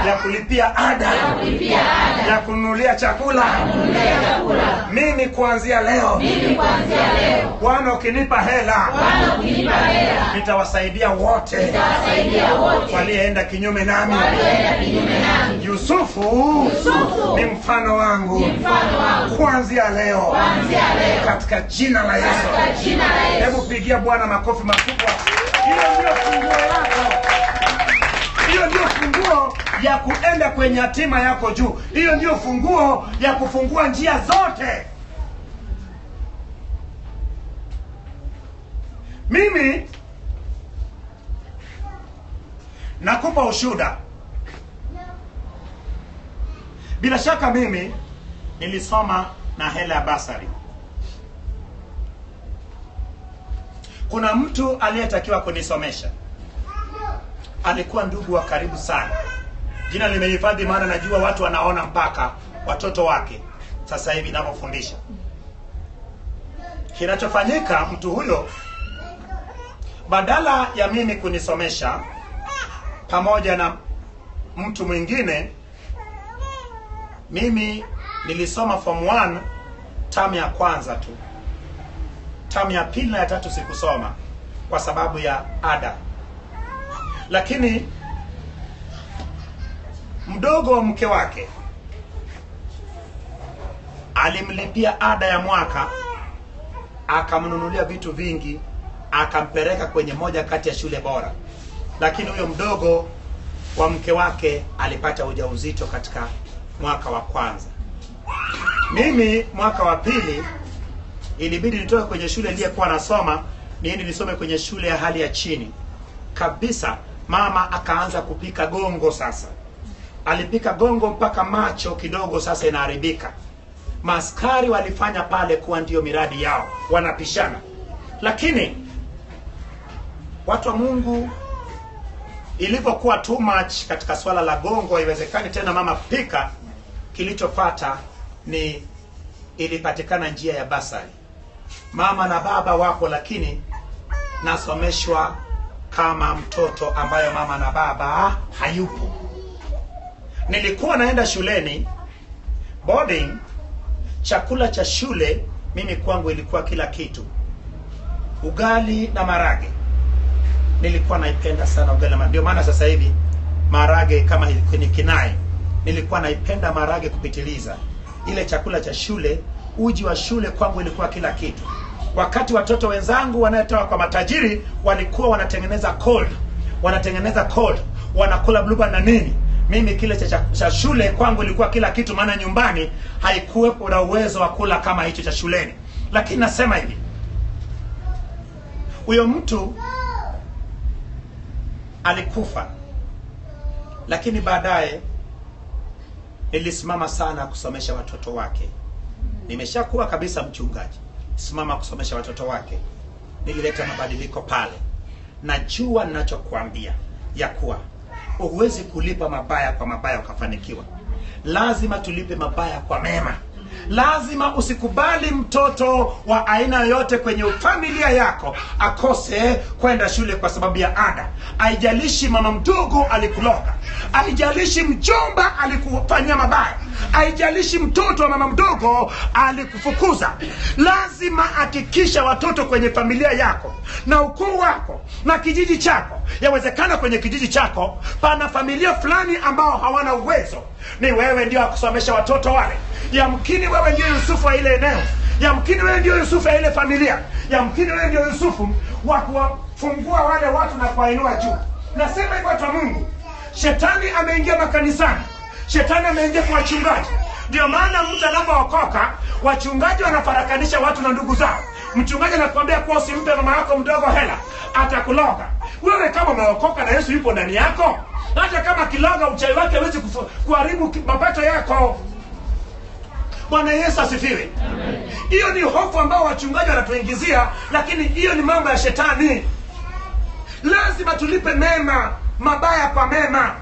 ya kulipia ada, ya kununulia chakula. Mimi kuanzia leo, Bwana ukinipa hela, nitawasaidia wote walioenda kinyume nami. Yusufu ni mfano wangu. Kuanzia leo, katika jina la Yesu. Hebu pigia Bwana makofi makubwa. Hiyo ndio funguo yako. Hiyo ndio funguo ya kuenda kwenye hatima yako juu. Hiyo ndio funguo ya kufungua njia zote. Mimi nakupa ushuhuda. Bila shaka mimi nilisoma na hela ya basari. Kuna mtu aliyetakiwa kunisomesha. Alikuwa ndugu wa karibu sana. Jina limehifadhi maana najua watu wanaona mpaka watoto wake sasa hivi ninapofundisha. Kinachofanyika, mtu huyo badala ya mimi kunisomesha pamoja na mtu mwingine, mimi nilisoma form 1 term ya kwanza tu. Term ya pili na ya tatu sikusoma kwa sababu ya ada. Lakini mdogo wa mke wake alimlipia ada ya mwaka, akamnunulia vitu vingi, akampeleka kwenye moja kati ya shule bora. Lakini huyo mdogo wa mke wake alipata ujauzito katika mwaka wa kwanza. Mimi mwaka wa pili ilibidi nitoke kwenye shule niliyekuwa nasoma niende nisome kwenye shule ya hali ya chini kabisa. Mama akaanza kupika gongo sasa. Alipika gongo mpaka macho kidogo sasa inaharibika. Maskari walifanya pale kuwa ndio miradi yao, wanapishana. Lakini watu wa Mungu, ilipokuwa too much katika swala la gongo, haiwezekani tena mama pika, kilichofuata ni ilipatikana njia ya basari. Mama na baba wapo, lakini nasomeshwa kama mtoto ambayo mama na baba hayupo. Nilikuwa naenda shuleni boarding. Chakula cha shule mimi kwangu ilikuwa kila kitu. Ugali na marage. Nilikuwa naipenda sana ugali na marage. Ndio maana sasa hivi marage kama ni kinai. Nilikuwa naipenda marage kupitiliza. Ile chakula cha shule, uji wa shule kwangu ilikuwa kila kitu. Wakati watoto wenzangu wanaetoka kwa matajiri walikuwa wanatengeneza cold, wanakula blueband na nini, mimi kile cha shule kwangu ilikuwa kila kitu, maana nyumbani haikuwepo na uwezo wa kula kama hicho cha shuleni. Lakini nasema hivi, huyo mtu alikufa, lakini baadaye nilisimama sana kusomesha watoto wake. Nimeshakuwa kabisa mchungaji, simama kusomesha watoto wake. Nilileta mabadiliko pale. Najua ninachokuambia ya kuwa huwezi kulipa mabaya kwa mabaya ukafanikiwa. Lazima tulipe mabaya kwa mema. Lazima usikubali mtoto wa aina yoyote kwenye familia yako akose kwenda shule kwa sababu ya ada. Haijalishi mama mdogo alikuloga, haijalishi mjomba alikufanyia mabaya, haijalishi mtoto wa mama mdogo alikufukuza. Lazima hakikisha watoto kwenye familia yako na ukoo wako na kijiji chako. Yawezekana kwenye kijiji chako pana familia fulani ambao hawana uwezo, ni wewe ndio akusomesha watoto wale. Yamkini wewe ndio Yusufu wa ile eneo. Yamkini wewe ndio Yusufu wa ile familia. Yamkini wewe ndio Yusufu wa kuwafungua wale watu na kuwainua juu. Nasema hivyo watu wa Mungu. Shetani ameingia makanisani. Shetani ameingia kwa wachungaji. Ndio maana mtu anapookoka, wachungaji wanafarakanisha watu na ndugu zao. Mchungaji anakuambia kwa usimpe mama yako mdogo hela, atakuloga. Wewe kama umeokoka na Yesu yupo ndani yako, hata kama kiloga uchawi wake hawezi kuharibu mapato yako. Bwana Yesu asifiwe. Hiyo ni hofu ambao wachungaji wanatuingizia, lakini hiyo ni mambo ya shetani. Lazima tulipe mema mabaya kwa mema.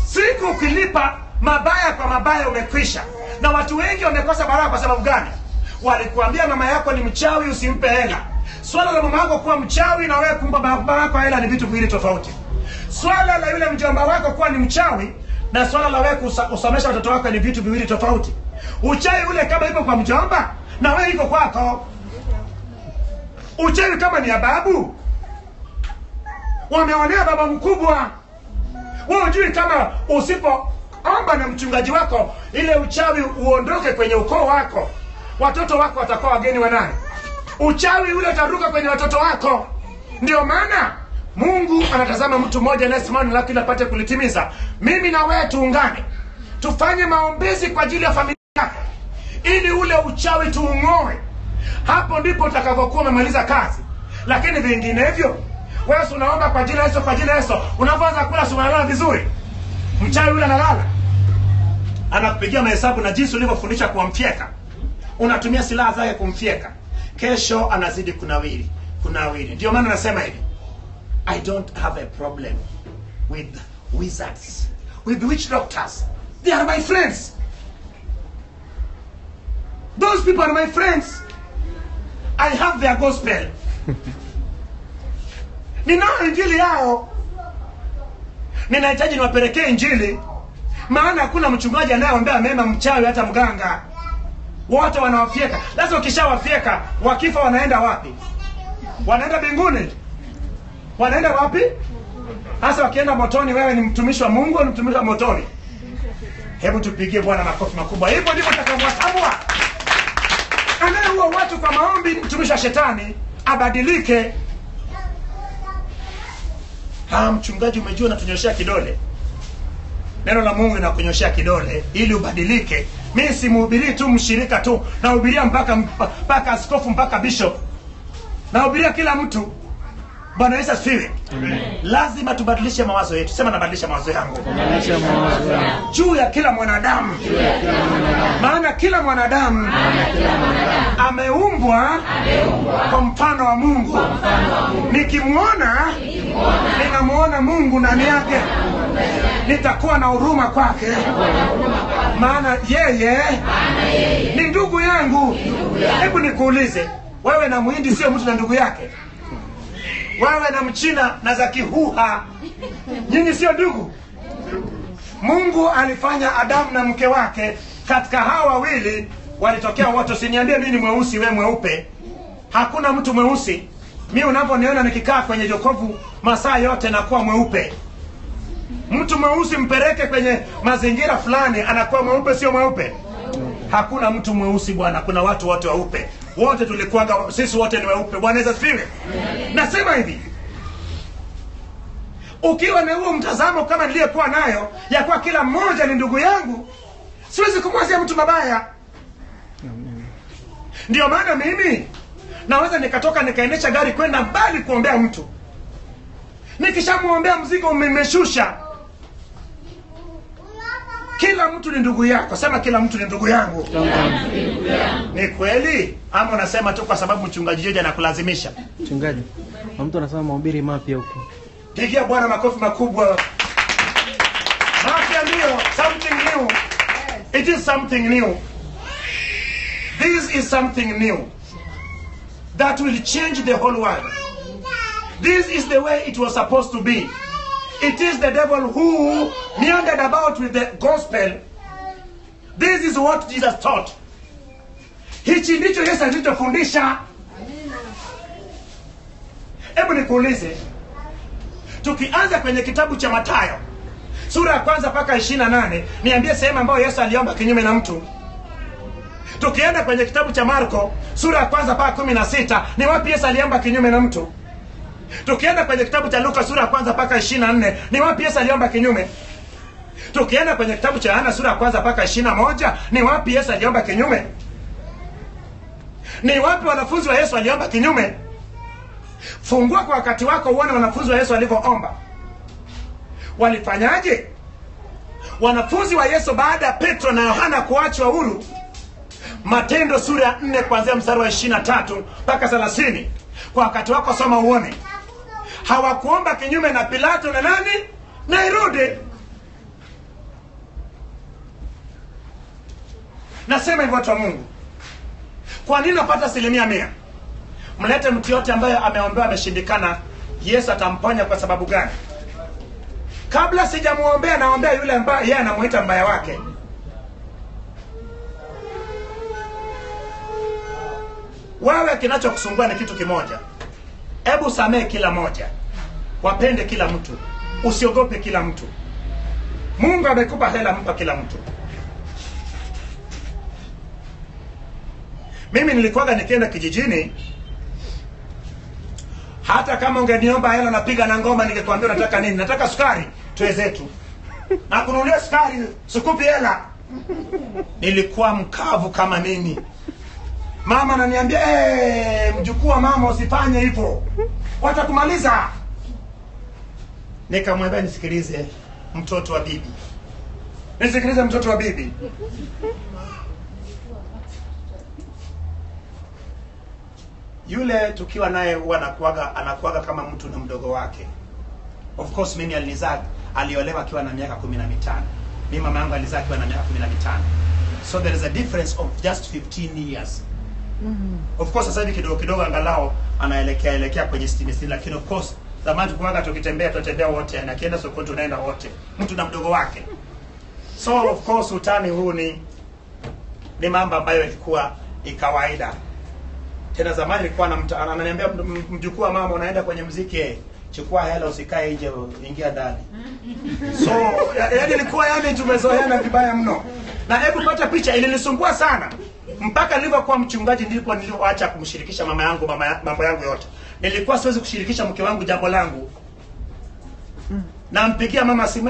Siku ukilipa mabaya kwa mabaya umekwisha. Na watu wengi wamekosa baraka kwa sababu gani? Walikuambia mama yako ni mchawi, usimpe hela. Swala la mama yako kuwa mchawi na wewe kumpa baba yako hela ni vitu viwili tofauti. Swala la yule mjomba wako kuwa ni mchawi na swala la wewe kusomesha watoto wako ni vitu viwili tofauti. Uchawi ule kama iko kwa mjomba na wewe iko kwako. Uchawi kama ni ya babu, wameonea baba mkubwa. Wewe hujui kama usipoomba na mchungaji wako ile uchawi uondoke kwenye ukoo wako, watoto wako watakuwa wageni wa nani? Uchawi ule utaruka kwenye watoto wako. Ndio maana Mungu anatazama mtu mmoja na simama lake ili apate kulitimiza. Mimi na wewe tuungane, tufanye maombezi kwa ajili ya familia yako ili ule uchawi tuung'oe. Hapo ndipo utakapokuwa umemaliza kazi. Lakini vinginevyo wewe unaomba kwa jina Yesu, kwa jina Yesu, unaanza kula unalala vizuri. Mchawi yule analala, anakupigia mahesabu na jinsi ulivyofundisha kumfyeka. Unatumia silaha zake kumfyeka. Kesho anazidi kunawiri. Ndio maana nasema hivi, I don't have a problem with wizards, with witch doctors. They are my friends. Those people are my friends. I have their gospel. Ninao injili yao. Ninahitaji niwapelekee injili. Maana hakuna mchungaji anayeombea mema mchawi hata mganga. Wote wanawafyeka. Lazima ukishawafyeka, wakifa wanaenda wapi? Wanaenda mbinguni. Wanaenda wapi? Hasa wakienda motoni, wewe ni mtumishi wa Mungu, ni mtumishi wa motoni. Hebu tupigie Bwana makofi makubwa. Hivyo ndivyo tutakavyowatambua. Anayeua watu kwa maombi ni mtumishi wa shetani, abadilike. Mchungaji umejua natunyoshea kidole. Neno la Mungu linakunyoshea kidole ili ubadilike. Mimi si mhubiri tu, mshirika tu, nahubiria mpaka askofu, mpaka bishop. Nahubiria kila mtu. Bwana Yesu asifiwe. Amen. Lazima tubadilishe mawazo yetu. Sema nabadilisha mawazo yangu. Badilisha mawazo yangu juu ya kila mwanadamu. Maana kila mwanadamu ameumbwa kwa mfano wa Mungu. Nikimwona ninamuona Mungu ndani yake. Nitakuwa na huruma kwake. Maana yeye ni ndugu yangu. Hebu nikuulize, wewe na Muhindi sio mtu na ndugu yake? Wewe na Mchina na za Kihuha, nyinyi sio ndugu? Mungu alifanya Adamu na mke wake, katika hawa wawili walitokea wote. Usiniambie mimi ni mweusi wewe mweupe. Hakuna mtu mweusi. Mimi unaponiona nikikaa kwenye jokofu masaa yote nakuwa mweupe. Mtu mweusi mpeleke kwenye mazingira fulani anakuwa mweupe, sio mweupe? Hakuna mtu mweusi bwana, kuna watu wote weupe. Wote tulikuanga, sisi wote ni weupe. Bwana Yesu asifiwe. Nasema hivi, ukiwa na huo mtazamo kama niliyekuwa nayo ya kuwa kila mmoja ni ndugu yangu, siwezi kumwazia mtu mabaya. Ndio maana mimi naweza nikatoka nikaendesha gari kwenda mbali kuombea mtu. Nikishamuombea mzigo umemeshusha. Kila mtu ni ndugu yako. Sema kila mtu ni ndugu yangu. Ni kweli? Ama unasema tu kwa sababu mchungaji Joja anakulazimisha? Mchungaji, mtu anasema mahubiri mapya huko. Pigia Bwana makofi makubwa. Mapya ndio, something new. It is something new. This is something new that will change the whole world. This is the way it was supposed to be. It is the devil who meandered about with the gospel. This is what Jesus taught. Hichi ndicho Yesu alichofundisha. Hebu nikuulize, tukianza kwenye kitabu cha Mathayo sura ya kwanza mpaka 28, niambie sehemu ambayo Yesu aliomba kinyume na mtu. Tukienda kwenye kitabu cha Marko sura ya kwanza mpaka 16, ni wapi Yesu aliomba kinyume na mtu? Tukienda kwenye kitabu cha Luka sura ya kwanza mpaka 24, ni wapi Yesu aliomba kinyume? Tukienda kwenye kitabu cha Yohana sura ya kwanza mpaka 21, ni wapi Yesu aliomba kinyume? Ni wapi wanafunzi wa Yesu waliomba kinyume? Fungua kwa wakati wako uone wanafunzi wa Yesu walivyoomba. Walifanyaje? Wanafunzi wa Yesu baada ya Petro na Yohana kuachwa huru, Matendo sura ya 4 kuanzia mstari wa 23 mpaka 30. Kwa wakati wako soma uone. Hawakuomba kinyume na Pilato na nani? Na Herode. Nasema hivyo watu wa Mungu. Kwa nini napata 100%? Mlete mtu yote ambaye ameombewa ameshindikana, Yesu atamponya kwa sababu gani? Kabla sijamuombea naombea yule ambaye yeye anamuita mbaya wake. Wewe kinachokusumbua ni kitu kimoja. Hebu samehe kila moja. Wapende kila mtu. Usiogope kila mtu. Mungu amekupa hela, mpa kila mtu. Mimi nilikuwaga nikienda kijijini, hata kama ungeniomba hela napiga na ngoma ningekwambia nataka nini? Nataka sukari, toe zetu. Na kununulia sukari, sikupi hela. Nilikuwa mkavu kama nini. Mama ananiambia, mjukuu wa mama usifanye hivyo, watakumaliza. Nikamwambia nisikilize mtoto wa bibi. Nisikilize mtoto wa bibi. Yule tukiwa naye anakuaga kama mtu na mdogo wake. Of course mimi alinizaa, aliolewa akiwa na miaka 15. Mimi mama yangu alizaa akiwa na miaka 15. So there is a difference of just 15 years. Of course sasa hivi kidogo kidogo angalau anaelekea kwenye 60, lakini of course zamani tukuaga tutembea wote, na kienda sokoni tunaenda wote, mtu na mdogo wake. So of course utani huu ni mambo ambayo ilikuwa kawaida. Tena zamani ilikuwa ananiambia, mjukuu wa mama unaenda kwenye muziki, chukua hela usikae nje, ingia ndani. So yaani ilikuwa tumezoeana vibaya mno. Na hebu pata picha, ilinisumbua sana. Mpaka nilipokuwa mchungaji ndipo nilipoacha kumshirikisha mama yangu mambo yangu yote. Nilikuwa siwezi kushirikisha mke wangu jambo langu. Nampigia mama simu,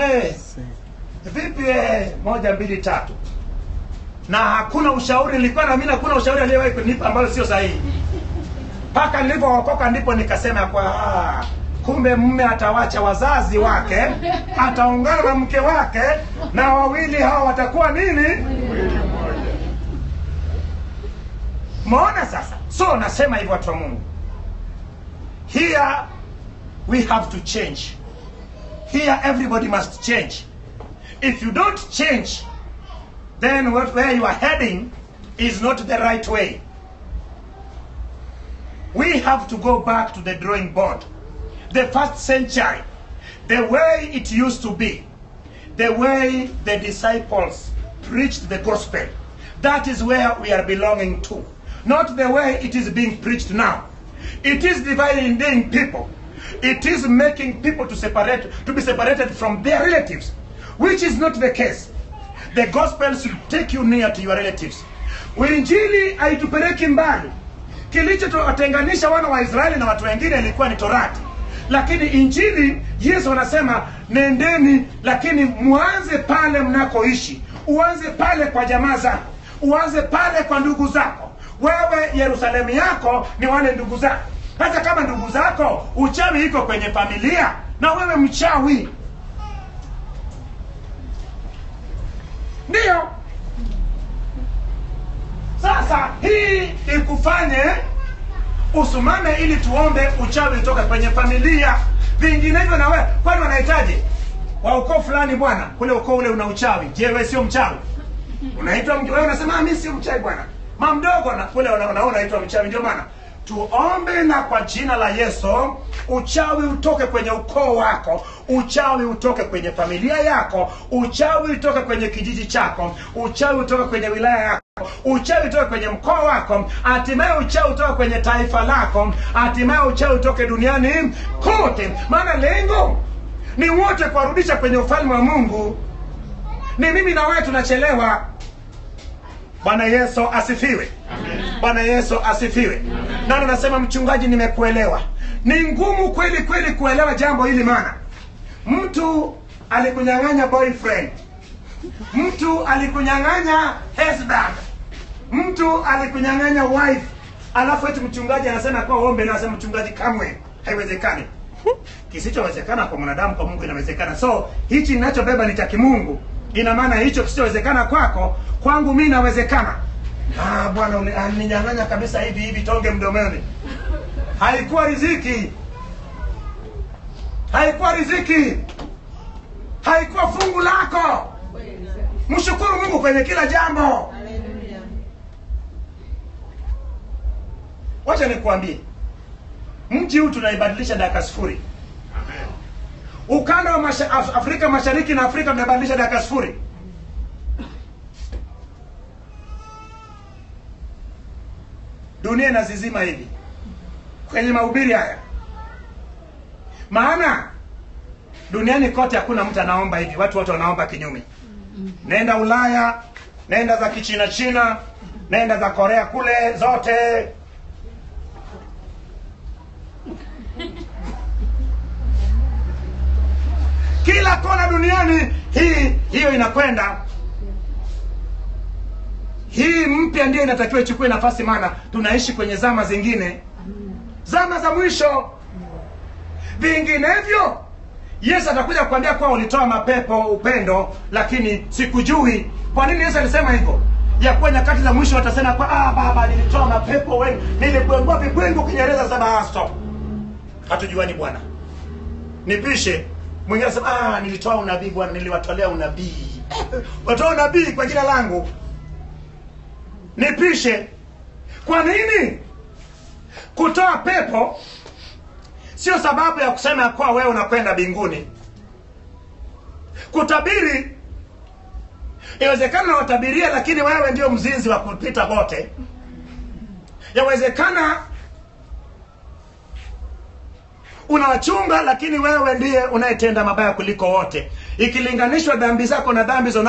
vipi 1 2 3. Na hakuna ushauri nilikuwa na mimi, hakuna ushauri aliyewahi kunipa ambayo sio sahihi. Paka nilipookoka ndipo nikasema kwa kumbe mume atawacha wazazi wake, ataungana na mke wake, na wawili hao watakuwa nini? Mwili mmoja. Maona sasa. So nasema hivyo watu wa Mungu. Here we have to change. Here everybody must change. If you don't change, then where you are heading is not the right way. We have to go back to the drawing board. The first century, the way it used to be, the way the disciples preached the gospel, that is where we are belonging to. Not the way it is being preached now. It is dividing people. It is making people to be separated from their relatives, which is not the case. The gospel should take you near to your relatives. Injili haitupeleki mbali. Kilichowatenganisha wana wa Israeli na watu wengine ilikuwa ni Torati. Lakini Injili, Yesu anasema nendeni, lakini muanze pale mnakoishi. Uanze pale kwa jamaa zako. Uanze pale kwa ndugu zako. Wewe Yerusalemu yako ni wale ndugu zako. Hata kama ndugu zako uchawi iko kwenye familia, na wewe mchawi. Ndio. Sasa hii ikufanye usumame ili tuombe uchawi utoke kwenye familia. Vinginevyo na wewe, kwani wanahitaji wa ukoo fulani bwana, kule ukoo ule una uchawi. Je, wewe sio mchawi? Unaitwa wewe unasema mimi sio mchawi bwana. Mama mdogo na kule unaona unaitwa mchawi. Ndio maana tuombe na kwa jina la Yesu uchawi utoke kwenye ukoo wako, uchawi utoke kwenye familia yako, uchawi utoke kwenye kijiji chako, uchawi utoke kwenye wilaya yako, uchawi utoke kwenye mkoa wako, hatimaye uchawi utoke kwenye taifa lako, hatimaye uchawi utoke duniani kote. Maana lengo ni wote kuwarudisha kwenye ufalme wa Mungu. Ni mimi na wewe tunachelewa. Bwana Yesu asifiwe. Amen. Bwana Yesu asifiwe. Nani nasema mchungaji nimekuelewa? Ni ngumu kweli kweli kuelewa jambo hili, maana mtu alikunyang'anya boyfriend. Mtu alikunyang'anya husband. Mtu alikunyang'anya wife. Alafu eti mchungaji anasema kwa ombe, na anasema mchungaji kamwe haiwezekani. Kisichowezekana kwa mwanadamu kwa Mungu inawezekana. So hichi ninachobeba ni cha kimungu. Ina maana hicho kisichowezekana kwako, kwangu mimi inawezekana. Bwana uninyang'anya kabisa hivi tonge mdomoni. haikuwa riziki, haikuwa riziki, haikuwa fungu lako. Mshukuru Mungu kwenye kila jambo. Wacha nikuambie, mji huu tunaibadilisha dakika sifuri. Ukanda wa Afrika Mashariki na Afrika tunabadilisha dakika sifuri. Dunia inazizima hivi kwenye mahubiri haya. Maana duniani kote hakuna mtu anaomba hivi, watu wote wanaomba kinyume. Nenda Ulaya, nenda za Kichina China, nenda za Korea kule zote. Kila kona duniani hiyo inakwenda. Hii mpya ndio inatakiwa ichukue nafasi, maana tunaishi kwenye zama zingine, zama za mwisho. Vinginevyo Yesu atakuja kuambia kwa ulitoa mapepo upendo, lakini sikujui. Kwa nini Yesu alisema hivyo? Ya kwa nyakati za mwisho watasema kwa baba nilitoa mapepo wewe, nilibwengua vibwengo Kiingereza za basto. Hatujuani bwana. Nipishe. Mwingine anasema nilitoa unabii bwana, niliwatolea unabii. Watoa unabii kwa jina langu. Nipishe. Kwa nini? Kutoa pepo sio sababu ya kusema kwa wewe unakwenda mbinguni. Kutabiri, inawezekana watabiria lakini wewe ndio mzinzi wa kupita bote. Yawezekana unawachunga lakini wewe ndiye unayetenda mabaya kuliko wote. Ikilinganishwa dhambi zako na dhambi za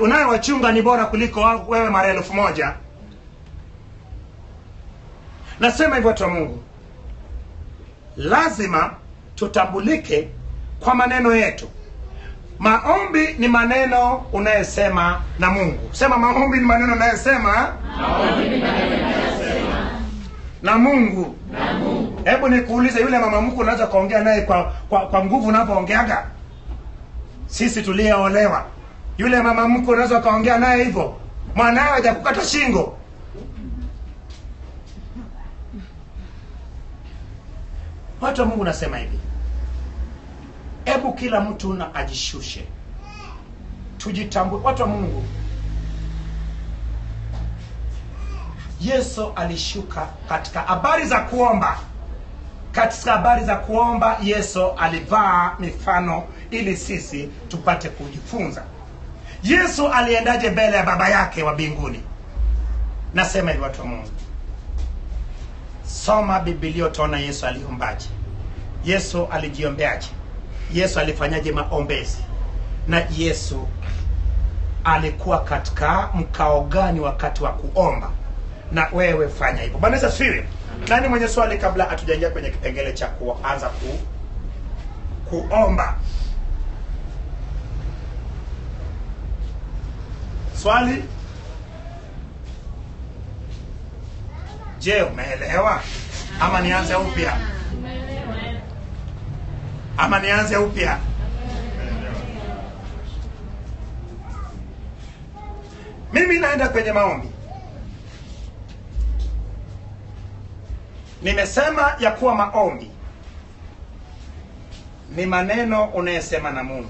unayowachunga ni bora kuliko wewe mara 1000. Nasema hivyo watu wa Mungu. Lazima tutambulike kwa maneno yetu. Maombi ni maneno unayesema na Mungu. Sema maombi ni maneno unayesema na Mungu. Hebu nikuulize, yule mama mkwe unaweza kuongea naye kwa nguvu unapoongeaga? Sisi tuliolewa, yule mama mkwe unaweza kaongea naye hivyo? Mwanawe hajakukata shingo. Watu wa Mungu nasema hivi, hebu kila mtu na ajishushe, tujitambue. Watu wa Mungu, Yesu alishuka katika habari za kuomba. Katika habari za kuomba Yesu alivaa mifano ili sisi tupate kujifunza. Yesu aliendaje mbele ya baba yake wa mbinguni? Nasema hivi watu wa Mungu, soma Biblia utaona Yesu aliombaje. Yesu alijiombeaje? Yesu alifanyaje maombezi? Na Yesu alikuwa katika mkao gani wakati wa kuomba? Na wewe fanya hivyo. Bwana Yesu asifiwe. Nani mwenye swali kabla hatujaingia kwenye kipengele cha kuanza kuomba? Swali? Je, umeelewa? Ama nianze upya? Ama nianze upya? Mimi naenda kwenye maombi. Nimesema ya kuwa maombi ni maneno unayesema na Mungu.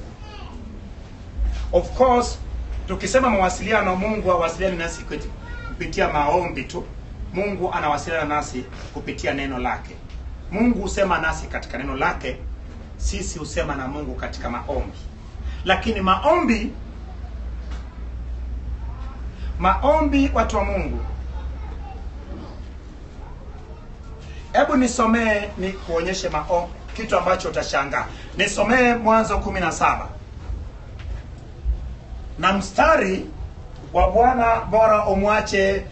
Of course, tukisema mawasiliano, Mungu hawasiliani nasi kupitia maombi tu. Mungu anawasiliana nasi kupitia neno lake. Mungu husema nasi katika neno lake, sisi husema na Mungu katika maombi. Lakini maombi watu wa Mungu, hebu nisomee ni kuonyeshe maombi kitu ambacho utashangaa. Nisomee Mwanzo 17. Na mstari wa Bwana bora umwache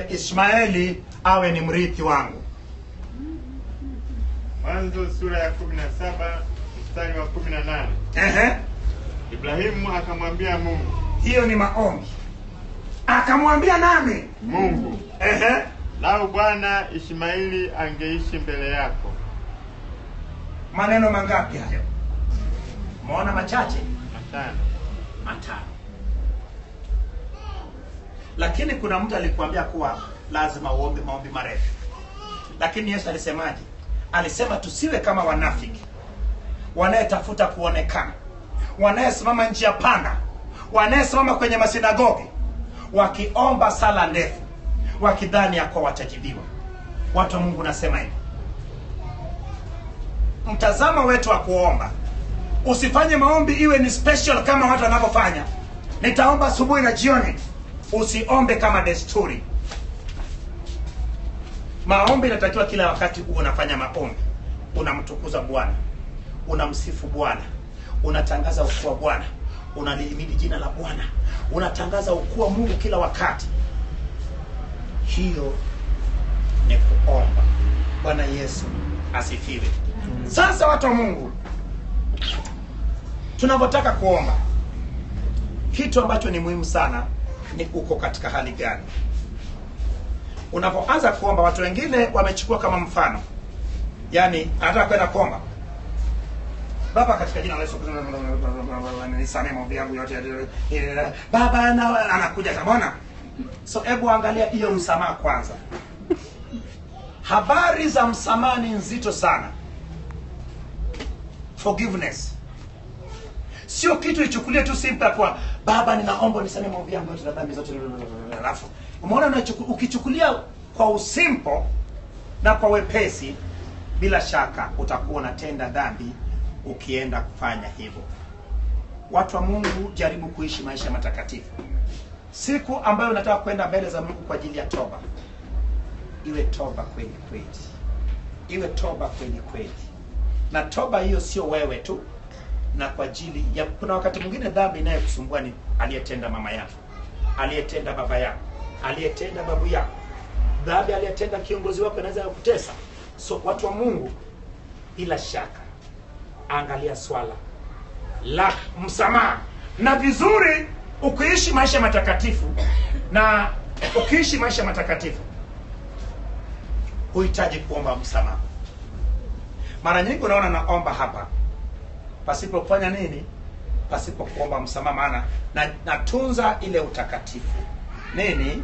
Ishmaeli awe ni mrithi wangu. Mwanzo sura ya 17 mstari wa 18. Ibrahimu akamwambia Mungu. Hiyo ni maombi. Akamwambia nani? Mungu. Lau Bwana Ishmaeli angeishi mbele yako. Maneno mangapi hayo? Muona machache? Matano. Lakini kuna mtu alikwambia kuwa lazima uombe maombi marefu. Lakini Yesu alisemaje? Alisema tusiwe kama wanafiki, wanayetafuta kuonekana, wanayesimama njia panda, wanayesimama kwenye masinagogi wakiomba sala ndefu, wakidhani yako watajibiwa. Watu wa Mungu, nasema hivi, mtazamo wetu wa kuomba, usifanye maombi iwe ni special kama watu wanavyofanya. Nitaomba asubuhi na jioni. Usiombe kama desturi. Maombi inatakiwa kila wakati uwe unafanya maombi, unamtukuza Bwana, unamsifu Bwana, unatangaza ukuu wa Bwana, unalihimidi jina la Bwana, unatangaza ukuu wa Mungu kila wakati. Hiyo ni kuomba. Bwana Yesu asifiwe. Sasa watu wa Mungu, tunapotaka kuomba, kitu ambacho ni muhimu sana ni uko katika hali gani. Unapoanza kuomba, watu wengine wamechukua kama mfano, yaani anataka kwenda kuomba, Baba katika jina la Yesu nisamehe maombi yangu yote, Baba anakuja tabona. So hebu angalia hiyo msamaha kwanza. Habari za msamaha ni nzito sana. Forgiveness sio kitu ichukulie tu simple kwa Baba ninaomba unisamehe maombi yangu yote na dhambi zote. Alafu umeona, ukichukulia kwa usimple na kwa wepesi, bila shaka utakuwa unatenda dhambi ukienda kufanya hivyo. Watu wa Mungu, jaribu kuishi maisha matakatifu. Siku ambayo unataka kwenda mbele za Mungu kwa ajili ya toba, iwe toba kweli kweli, iwe toba kweli kweli. Na toba hiyo sio wewe tu, na kwa ajili ya, kuna wakati mwingine dhambi inayokusumbua ni aliyetenda mama yako, aliyetenda baba yako, aliyetenda babu yako. Dhambi aliyetenda kiongozi wako inaweza kukutesa. So watu wa Mungu, bila shaka angalia swala la msamaha. Na vizuri ukiishi maisha matakatifu, na ukiishi maisha matakatifu huhitaji kuomba msamaha. Mara nyingi unaona naomba hapa pasipo kufanya nini? Pasipo kuomba msamaha. Maana natunza ile utakatifu. Nini?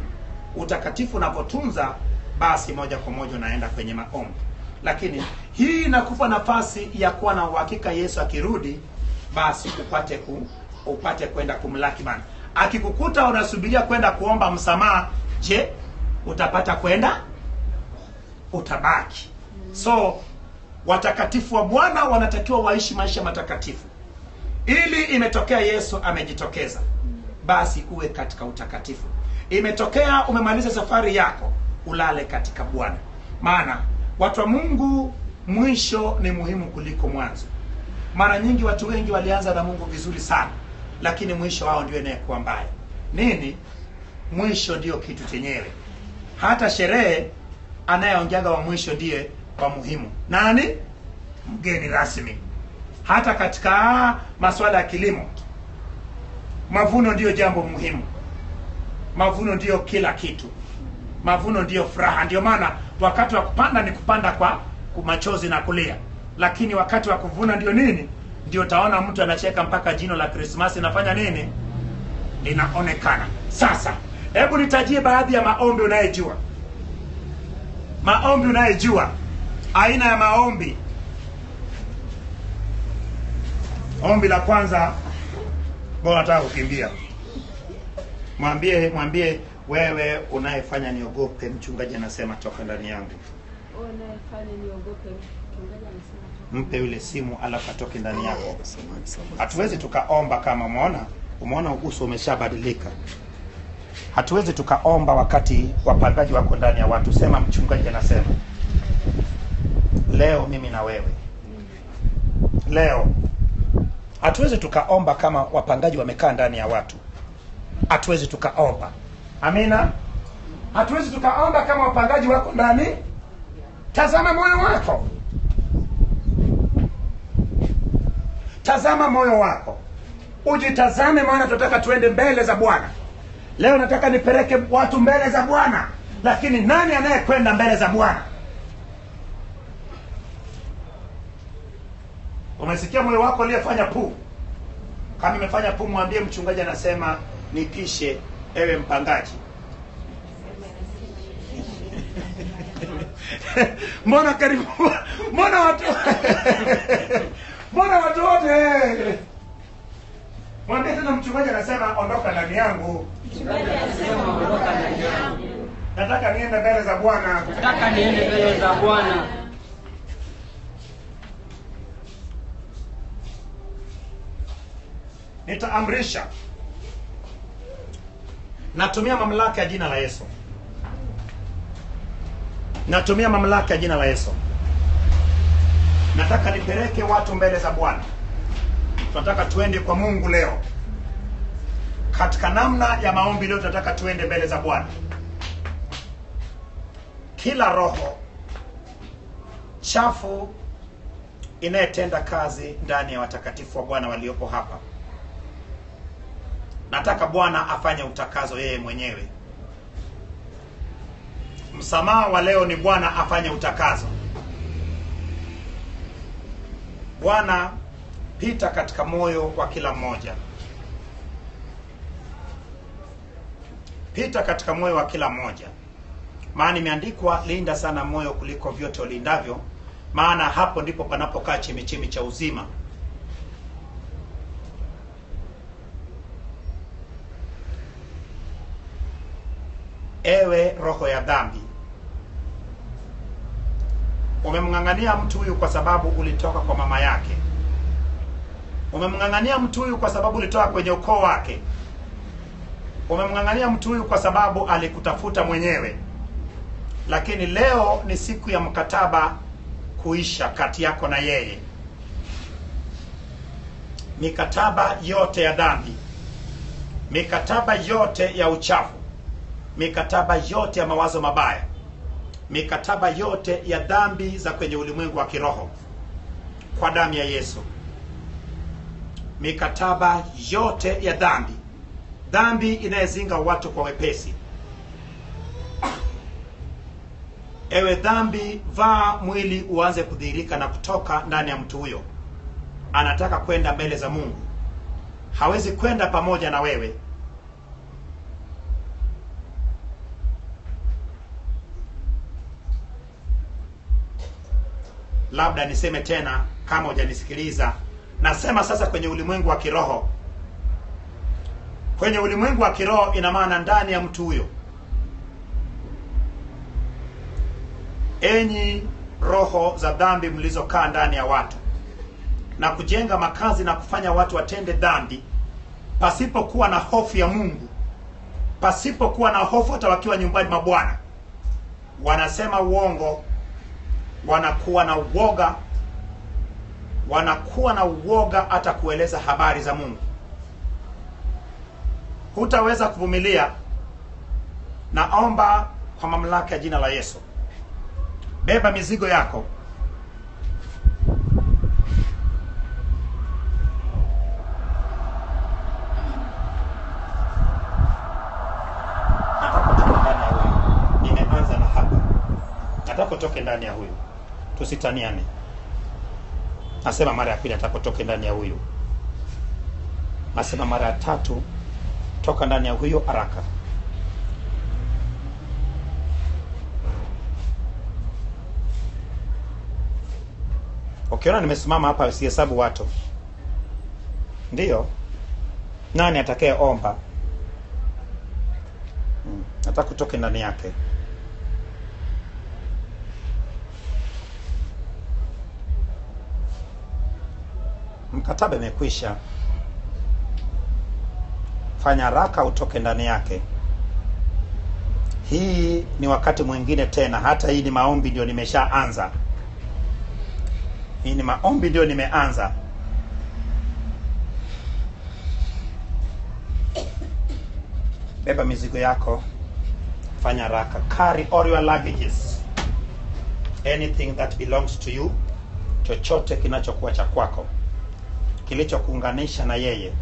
Utakatifu unapotunza, basi moja kwa moja unaenda kwenye maombi. Lakini hii inakupa nafasi ya kuwa na uhakika Yesu akirudi, basi upate kwenda kumlaki. Bana akikukuta unasubiria kwenda kuomba msamaha, je, utapata kwenda? Utabaki. So watakatifu wa Bwana wanatakiwa waishi maisha matakatifu. Ili imetokea Yesu amejitokeza, basi uwe katika utakatifu. Imetokea umemaliza safari yako, ulale katika Bwana. Maana watu wa Mungu, mwisho ni muhimu kuliko mwanzo. Mara nyingi watu wengi walianza na Mungu vizuri sana, lakini mwisho wao ndio inayekuwa mbaya. Nini? Mwisho ndio kitu chenyewe. Hata sherehe anayeongeaga wa mwisho ndiye wa muhimu. Nani? Mgeni rasmi. Hata katika masuala ya kilimo, mavuno ndio jambo muhimu. Mavuno ndio kila kitu. Mavuno ndio furaha. Ndio maana wakati wa kupanda ni kupanda kwa machozi na kulia, lakini wakati wa kuvuna ndio nini? Ndio utaona mtu anacheka mpaka jino la Krismasi inafanya nini? Linaonekana. Sasa hebu nitajie baadhi ya maombi unayejua. Maombi unayejua, aina ya maombi. Ombi la kwanza, bora nataka kukimbia. Mwambie wewe unayefanya niogope, mchungaji anasema toka ndani yangu. Unayefanya niogope, mchungaji anasema toka. Mpe yule simu alafu atoke ndani yako. Hatuwezi tukaomba kama umeona uso umeshabadilika. Hatuwezi tukaomba wakati wapangaji wako ndani ya watu. Sema mchungaji anasema. Leo mimi na wewe. Leo. Hatuwezi tukaomba kama wapangaji wamekaa ndani ya watu. Hatuwezi tukaomba. Amina. Hatuwezi tukaomba kama wapangaji wako ndani. Tazama moyo wako. Tazama moyo wako. Ujitazame, maana tunataka tuende mbele za Bwana. Leo nataka nipeleke watu mbele za Bwana. Lakini nani anayekwenda mbele za Bwana? Umesikia moyo wako aliyefanya puu? Kama nimefanya puu, mwambie mchungaji anasema nipishe ewe mpangaji. Mbona karibu, mbona watu mbona watu wote. Mwambie tena, mchungaji anasema ondoka ndani yangu. Mchungaji anasema ondoka ndani yangu. Nataka niende mbele za Bwana. Nataka niende mbele za Bwana. Nitaamrisha. Natumia mamlaka ya jina la Yesu. Natumia mamlaka ya jina la Yesu. Nataka nipeleke watu mbele za Bwana. Tunataka tuende kwa Mungu leo. Katika namna ya maombi leo tunataka tuende mbele za Bwana. Kila roho chafu inayetenda kazi ndani ya watakatifu wa Bwana waliopo hapa, nataka Bwana afanye utakazo yeye mwenyewe. Msamaha wa leo ni Bwana afanye utakazo. Bwana, pita katika moyo wa kila mmoja. Pita katika moyo wa kila mmoja. Maana imeandikwa, linda sana moyo kuliko vyote ulindavyo, maana hapo ndipo panapokaa chemichemi cha uzima. Ewe roho ya dhambi, umemng'ang'ania mtu huyu kwa sababu ulitoka kwa mama yake. Umemng'ang'ania mtu huyu kwa sababu ulitoka kwenye ukoo wake. Umemng'ang'ania mtu huyu kwa sababu alikutafuta mwenyewe. Lakini leo ni siku ya mkataba kuisha kati yako na yeye. Mikataba yote ya dhambi, mikataba yote ya uchafu, mikataba yote ya mawazo mabaya, mikataba yote ya dhambi za kwenye ulimwengu wa kiroho, kwa damu ya Yesu. Mikataba yote ya dhambi, dhambi inayezinga watu kwa wepesi. Ewe dhambi, vaa mwili uanze kudhihirika na kutoka ndani ya mtu huyo. Anataka kwenda mbele za Mungu. Hawezi kwenda pamoja na wewe. Labda niseme tena kama hujanisikiliza. Nasema sasa kwenye ulimwengu wa kiroho. Kwenye ulimwengu wa kiroho ina maana ndani ya mtu huyo. Enyi roho za dhambi mlizokaa ndani ya watu na kujenga makazi na kufanya watu watende dhambi pasipokuwa na hofu ya Mungu, pasipokuwa na hofu hata wakiwa nyumbani mwa Bwana, wanasema uongo, wanakuwa na uoga, wanakuwa na uoga hata kueleza habari za Mungu. Hutaweza kuvumilia. Naomba kwa mamlaka ya jina la Yesu, beba mizigo yako. Nimeanza na hapa. Nataka utoke ndani ya huyu. Tusitaniane. Nasema mara ya pili, nataka utoke ndani ya huyu. Nasema mara ya tatu, toka ndani ya huyo haraka. Ukiona nimesimama hapa usihesabu watu. Ndiyo. Nani atakayeomba? Nataka kutoke ndani yake. Mkataba umekwisha. Fanya haraka utoke ndani yake. Hii ni wakati mwingine tena. Hata hii ni maombi ndio nimeshaanza. Hii ni maombi ndio nimeanza. Beba mizigo yako. Fanya haraka. Carry all your luggages. Anything that belongs to you. Chochote kinachokuwa cha kwako, kilichokuunganisha na yeye.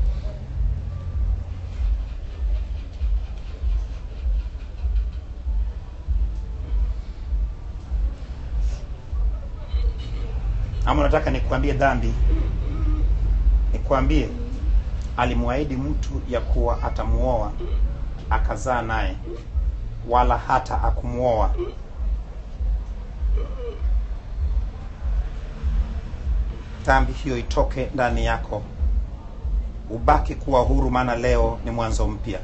Ama nataka nikuambie dhambi. Nikuambie, alimwahidi mtu ya kuwa atamuoa akazaa naye, wala hata akumuoa. dhambi hiyo itoke ndani yako, ubaki kuwa huru, maana leo ni mwanzo mpya.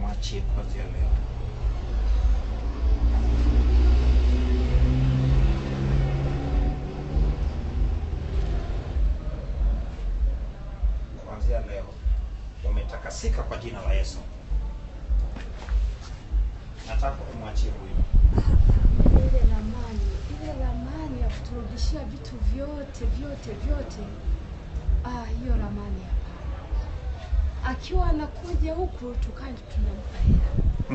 Mwachie kuanzia leo. Kuanzia leo umetakasika kwa jina la Yesu. Nataka kumwachia huyu. Ile ramani ya kuturudishia vitu vyote. Hiyo ramani hapana. Akiwa anakuja huku tukani tunampa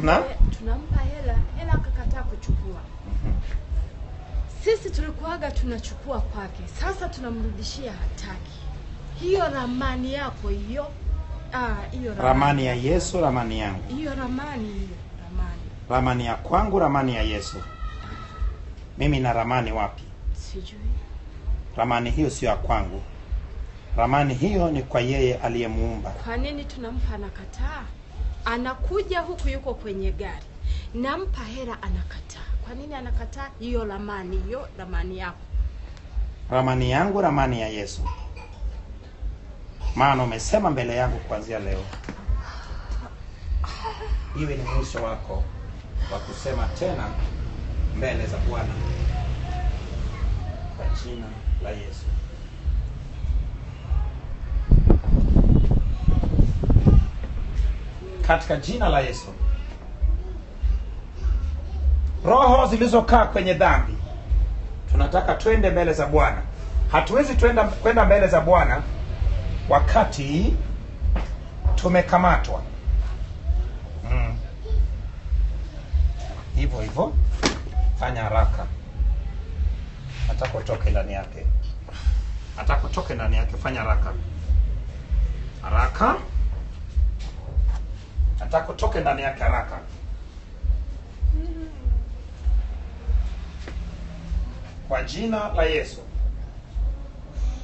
hela. Tunampa hela akakataa kuchukua. Sisi tulikuaga tunachukua kwake. Sasa tunamrudishia hataki. Hiyo ramani yako hiyo. Hiyo ramani ya Yesu, ramani yangu. Hiyo ramani. Ramani ya kwangu, ramani ya Yesu. Mimi na ramani wapi? Sijui. Ramani hiyo sio ya kwangu. Ramani hiyo ni kwa yeye aliyemuumba. Kwa nini tunampa anakataa? Anakuja huku yuko kwenye gari. Nampa hela anakataa. Kwa nini anakataa? Hiyo ramani yako. Ramani yangu, ramani ya Yesu. Maana umesema mbele yangu kuanzia leo iwe ni mwisho wako wa kusema tena mbele za Bwana, kwa jina la Yesu. Katika jina la Yesu. Roho zilizokaa kwenye dhambi, tunataka twende mbele za Bwana. Hatuwezi kwenda mbele za Bwana wakati tumekamatwa. Hivyo fanya haraka. Nataka utoke ndani yake. Fanya haraka. Nataka utoke ndani yake haraka. Kwa jina la Yesu.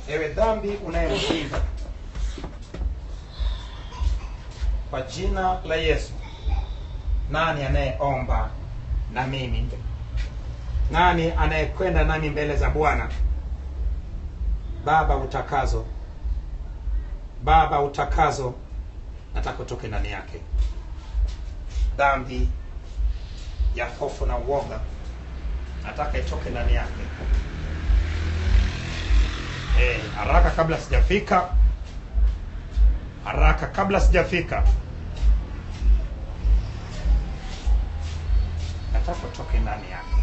Ewe dhambi unayemshinda, kwa jina la Yesu. Nani anayeomba na mimi? Nani anayekwenda nami mbele za Bwana? Baba utakazo, nataka utoke ndani yake. Dhambi ya hofu na uoga, nataka itoke ndani yake. Haraka kabla sijafika. Nataka utoke ndani yake.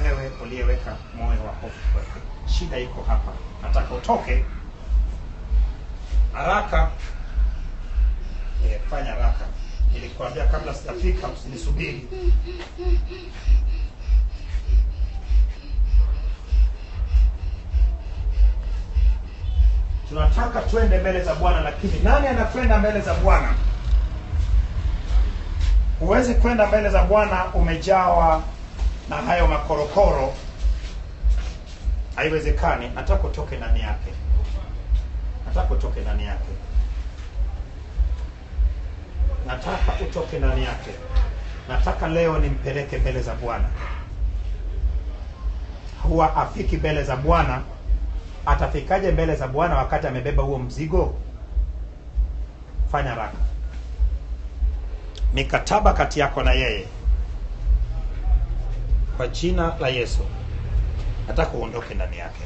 Wewe uliyeweka moyo wa hofu kwake, shida iko hapa. Nataka utoke haraka. Fanya haraka. Nilikwambia kabla sijafika usinisubiri. Tunataka twende mbele za Bwana, lakini nani anakwenda mbele za Bwana? Huwezi kwenda mbele za Bwana umejawa na hayo makorokoro. Haiwezekani. Nataka utoke ndani yake. Nataka leo nimpeleke mbele za Bwana. Huwa afiki mbele za Bwana. Atafikaje mbele za Bwana wakati amebeba huo mzigo? Fanya haraka. Mikataba kati yako na yeye, kwa jina la Yesu. Nataka uondoke ndani yake.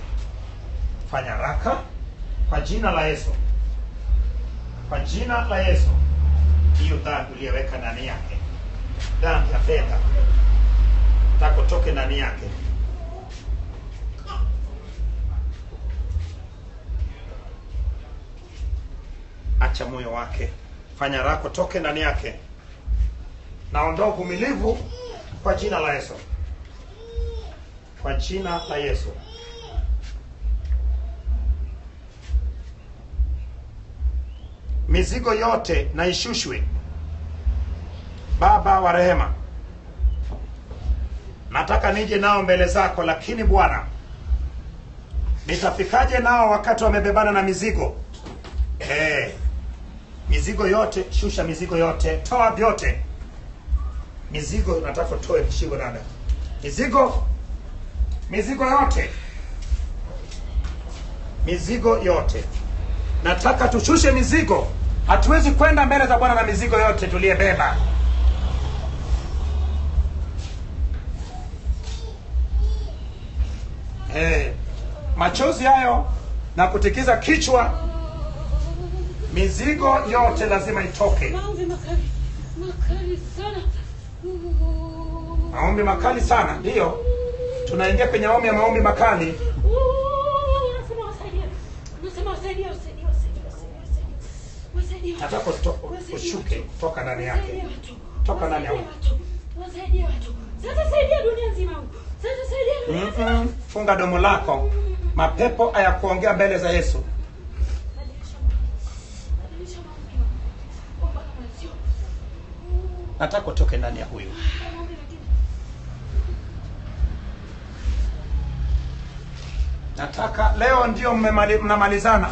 Fanya haraka. Kwa jina la Yesu. Hiyo dhambi uliyoweka ndani yake, dhambi ya fedha, nataka utoke ndani yake. Acha moyo wake. Fanya haraka, toke ndani yake. Naondoa uvumilivu kwa jina la Yesu. Mizigo yote na ishushwe. Baba wa rehema, nataka nije nao mbele zako, lakini Bwana, Nitafikaje nao wakati wamebebana na mizigo? Mizigo yote, shusha mizigo yote, toa vyote. Mizigo nataka toe kishigo dada. Mizigo yote. Mizigo yote. Nataka tushushe mizigo. Hatuwezi kwenda mbele za Bwana na mizigo yote tuliyebeba. Machozi hayo na kutikiza kichwa, mizigo yote lazima itoke. Maombi makali sana, ndio. Tunaingia kwenye maombi makali. Nataka ushuke, toka ndani yake. Toka ndani yake. Sasa saidia dunia nzima. Funga domo lako. Mapepo hayakuongea mbele za Yesu. Nataka utoke ndani ya huyu. Nataka leo ndio mnamalizana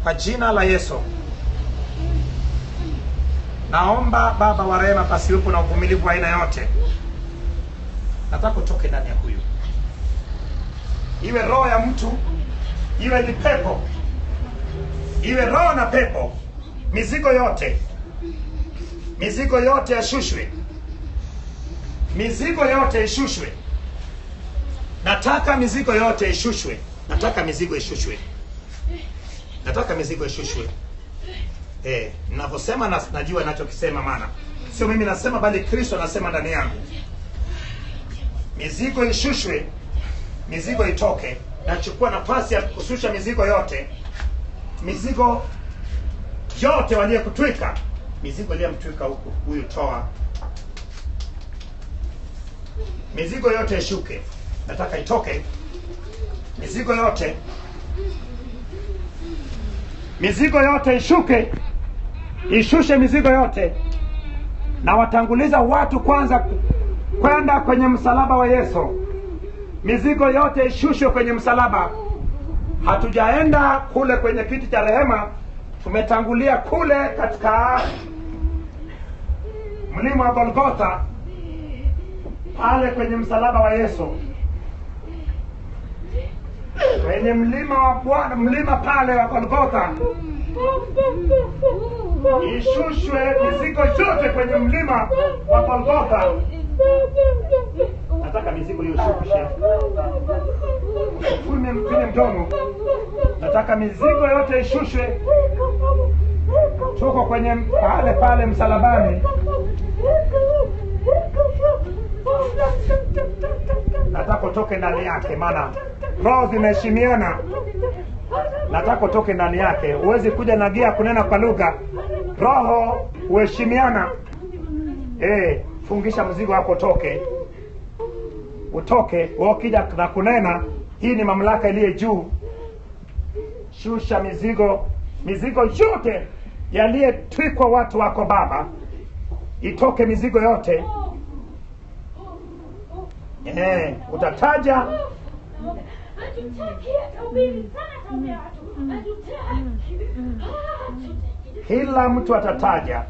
kwa jina la Yesu. Naomba Baba wa rehema, pasiwepo na uvumilivu wa aina yote. Nataka utoke ndani ya huyu. Iwe roho ya mtu, iwe ni pepo, iwe roho na pepo, mizigo yote yashushwe. Mizigo yote ishushwe. Nataka mizigo yote ishushwe. Nataka mizigo ishushwe. Ninaposema najua ninachokisema, maana sio mimi nasema, bali Kristo anasema ndani yangu. Mizigo ishushwe, mizigo itoke. Nachukua nafasi ya kushusha mizigo yote. Mizigo yote waliyekutwika, mizigo iliyomtwika huku, huyu toa. Mizigo yote ishuke. Nataka itoke. Mizigo yote ishuke. Ishushe mizigo yote. Na watanguliza watu kwanza kwenda kwenye msalaba wa Yesu. Mizigo yote ishushwe kwenye msalaba. Hatujaenda kule kwenye kiti cha rehema, tumetangulia kule katika mlima wa Golgotha, pale kwenye msalaba wa Yesu. Kwenye mlima wa Bwana, mlima pale wa Golgotha. Ishushwe mizigo yote kwenye mlima wa Golgotha. Nataka mizigo hiyo ishushe. Ufume mpine mdomo. Nataka mizigo yote ishushwe. Tuko kwenye pale msalabani. Nataka utoke ndani yake, maana roho zinaheshimiana. Nataka utoke ndani yake. Huwezi kuja na gia kunena kwa lugha. Roho uheshimiana. Fungisha mzigo wako, utoke. Ukija na kunena, hii ni mamlaka iliye juu. Shusha mizigo yote yaliyetwikwa watu wako Baba. Itoke mizigo yote. Utataja kila mtu atataja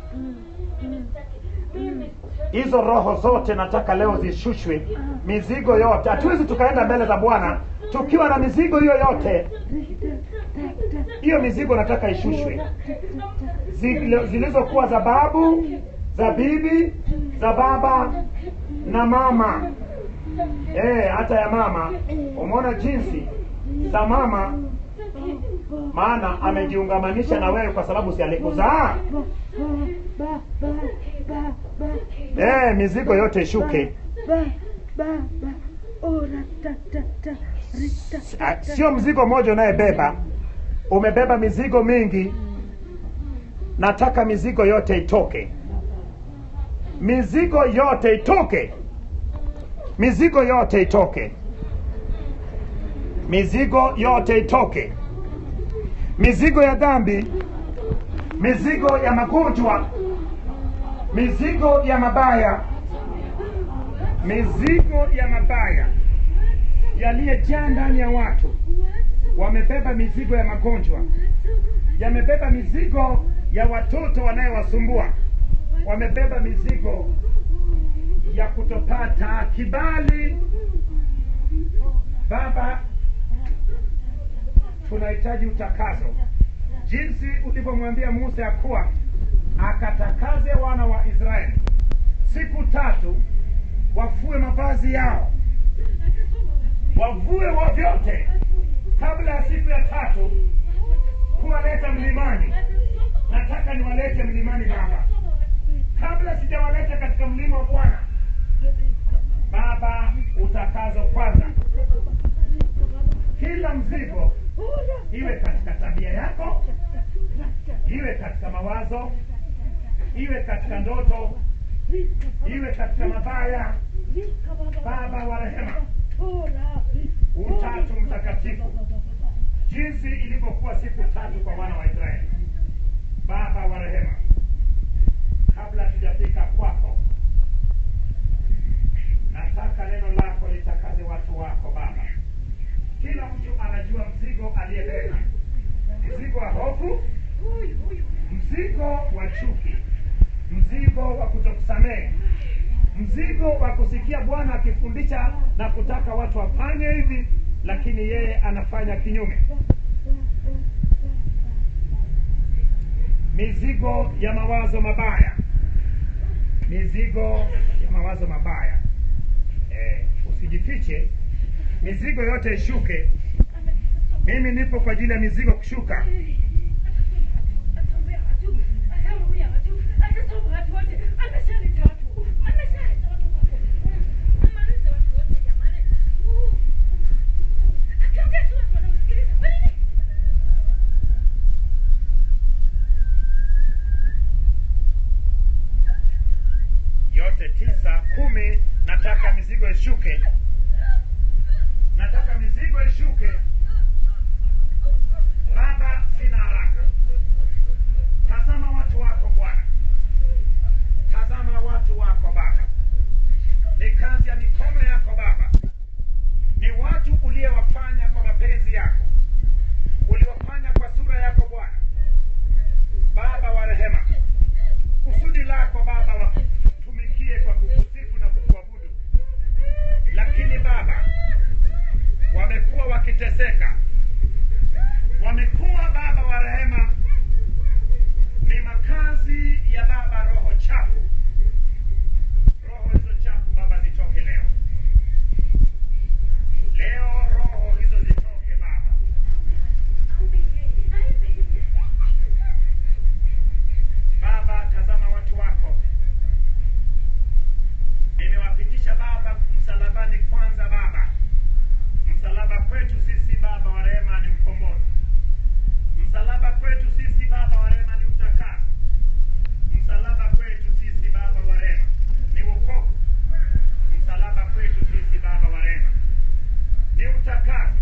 hizo roho zote. Nataka leo zishushwe mizigo yote. Hatuwezi tukaenda mbele za Bwana tukiwa na mizigo hiyo yote. Hiyo mizigo nataka ishushwe. Zilizokuwa za babu, za bibi, za baba na mama. Hata ya mama. Umeona jinsi za mama, maana amejiungamanisha na wewe kwa sababu si alikuzaa. Mizigo yote ishuke. Sio mzigo mmoja unayebeba. Umebeba mizigo mingi. Nataka mizigo yote itoke. Mizigo yote itoke. Mizigo yote itoke. Mizigo yote itoke. Mizigo ya dhambi, mizigo ya magonjwa, mizigo ya mabaya, mizigo ya mabaya yaliyejaa ndani ya watu. wamebeba mizigo ya magonjwa, yamebeba mizigo ya watoto wanayewasumbua, wamebeba mizigo ya kutopata kibali. Baba, tunahitaji utakazo, jinsi ulivyomwambia Musa ya kuwa akatakaze wana wa Israeli siku 3, wafue mavazi yao, wavue vyote kabla ya siku ya 3 kuwaleta mlimani. Nataka niwalete mlimani Baba, kabla sijawaleta katika mlima wa Bwana. Baba, utakazo kwanza. Kila mzigo, iwe katika tabia yako, iwe katika mawazo, iwe katika ndoto, iwe katika mabaya, Baba wa rehema, Utatu Mtakatifu, jinsi ilivyokuwa siku 3 kwa wana wa Israeli. Baba wa rehema, kabla tujafika kwako, nataka neno lako litakaze watu wako Baba. Kila mtu anajua mzigo aliyebeba, mzigo wa hofu, mzigo wa chuki, mzigo wa kutokusamehe, mzigo wa kusikia Bwana akifundisha na kutaka watu wafanye hivi, lakini yeye anafanya kinyume. Mizigo ya mawazo mabaya, mizigo ya mawazo mabaya. Usijifiche, mizigo yote ishuke. Mimi nipo kwa ajili ya mizigo kushuka. Yote 9, 10, nataka mizigo ishuke. Nataka mizigo ishuke. Baba, sina haraka. Tazama watu wako Bwana. Tazama watu wako Baba. Ni kazi ya mikono yako Baba. Ni watu uliowafanya kwa mapenzi yako, uliwafanya kwa sura yako Bwana. Baba wa rehema, kusudi lako Baba watumikie kwa kukusifu na kukuabudu. Lakini Baba, wamekuwa wakiteseka, wamekuwa Baba wa rehema, ni makazi ya Baba roho chafu. Roho hizo chafu Baba zitoke leo. Leo roho hizo zitoke Baba. Baba, tazama watu wako. Nimewapitisha Baba msalabani kwanza Baba. Msalaba kwetu sisi Baba wa rehema ni ukombozi. Msalaba kwetu sisi Baba wa rehema ni utakaso. Msalaba kwetu sisi Baba wa rehema ni wokovu. Msalaba kwetu sisi Baba wa rehema ni utakaso.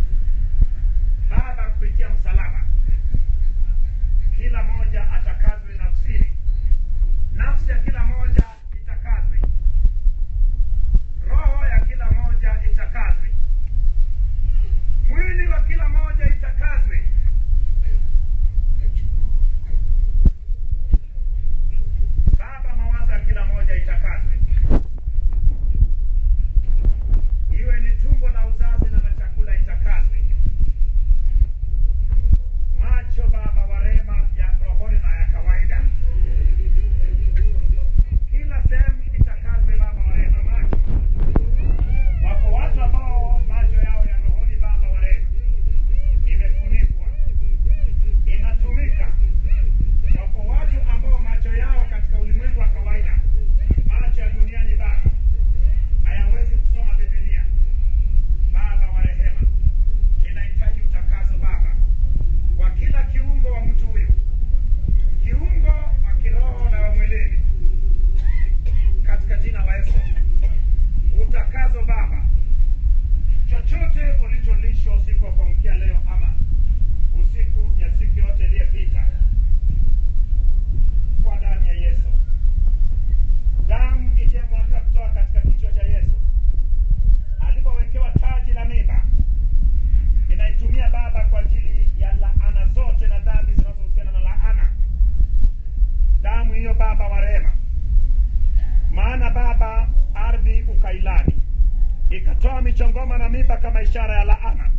Baba, kupitia msalaba kila moja atakazwe nafsini. Nafsi ya kila moja itakazwe. Roho ya kila moja itakazwe. Mwili wa kila moja kama ishara ya laana.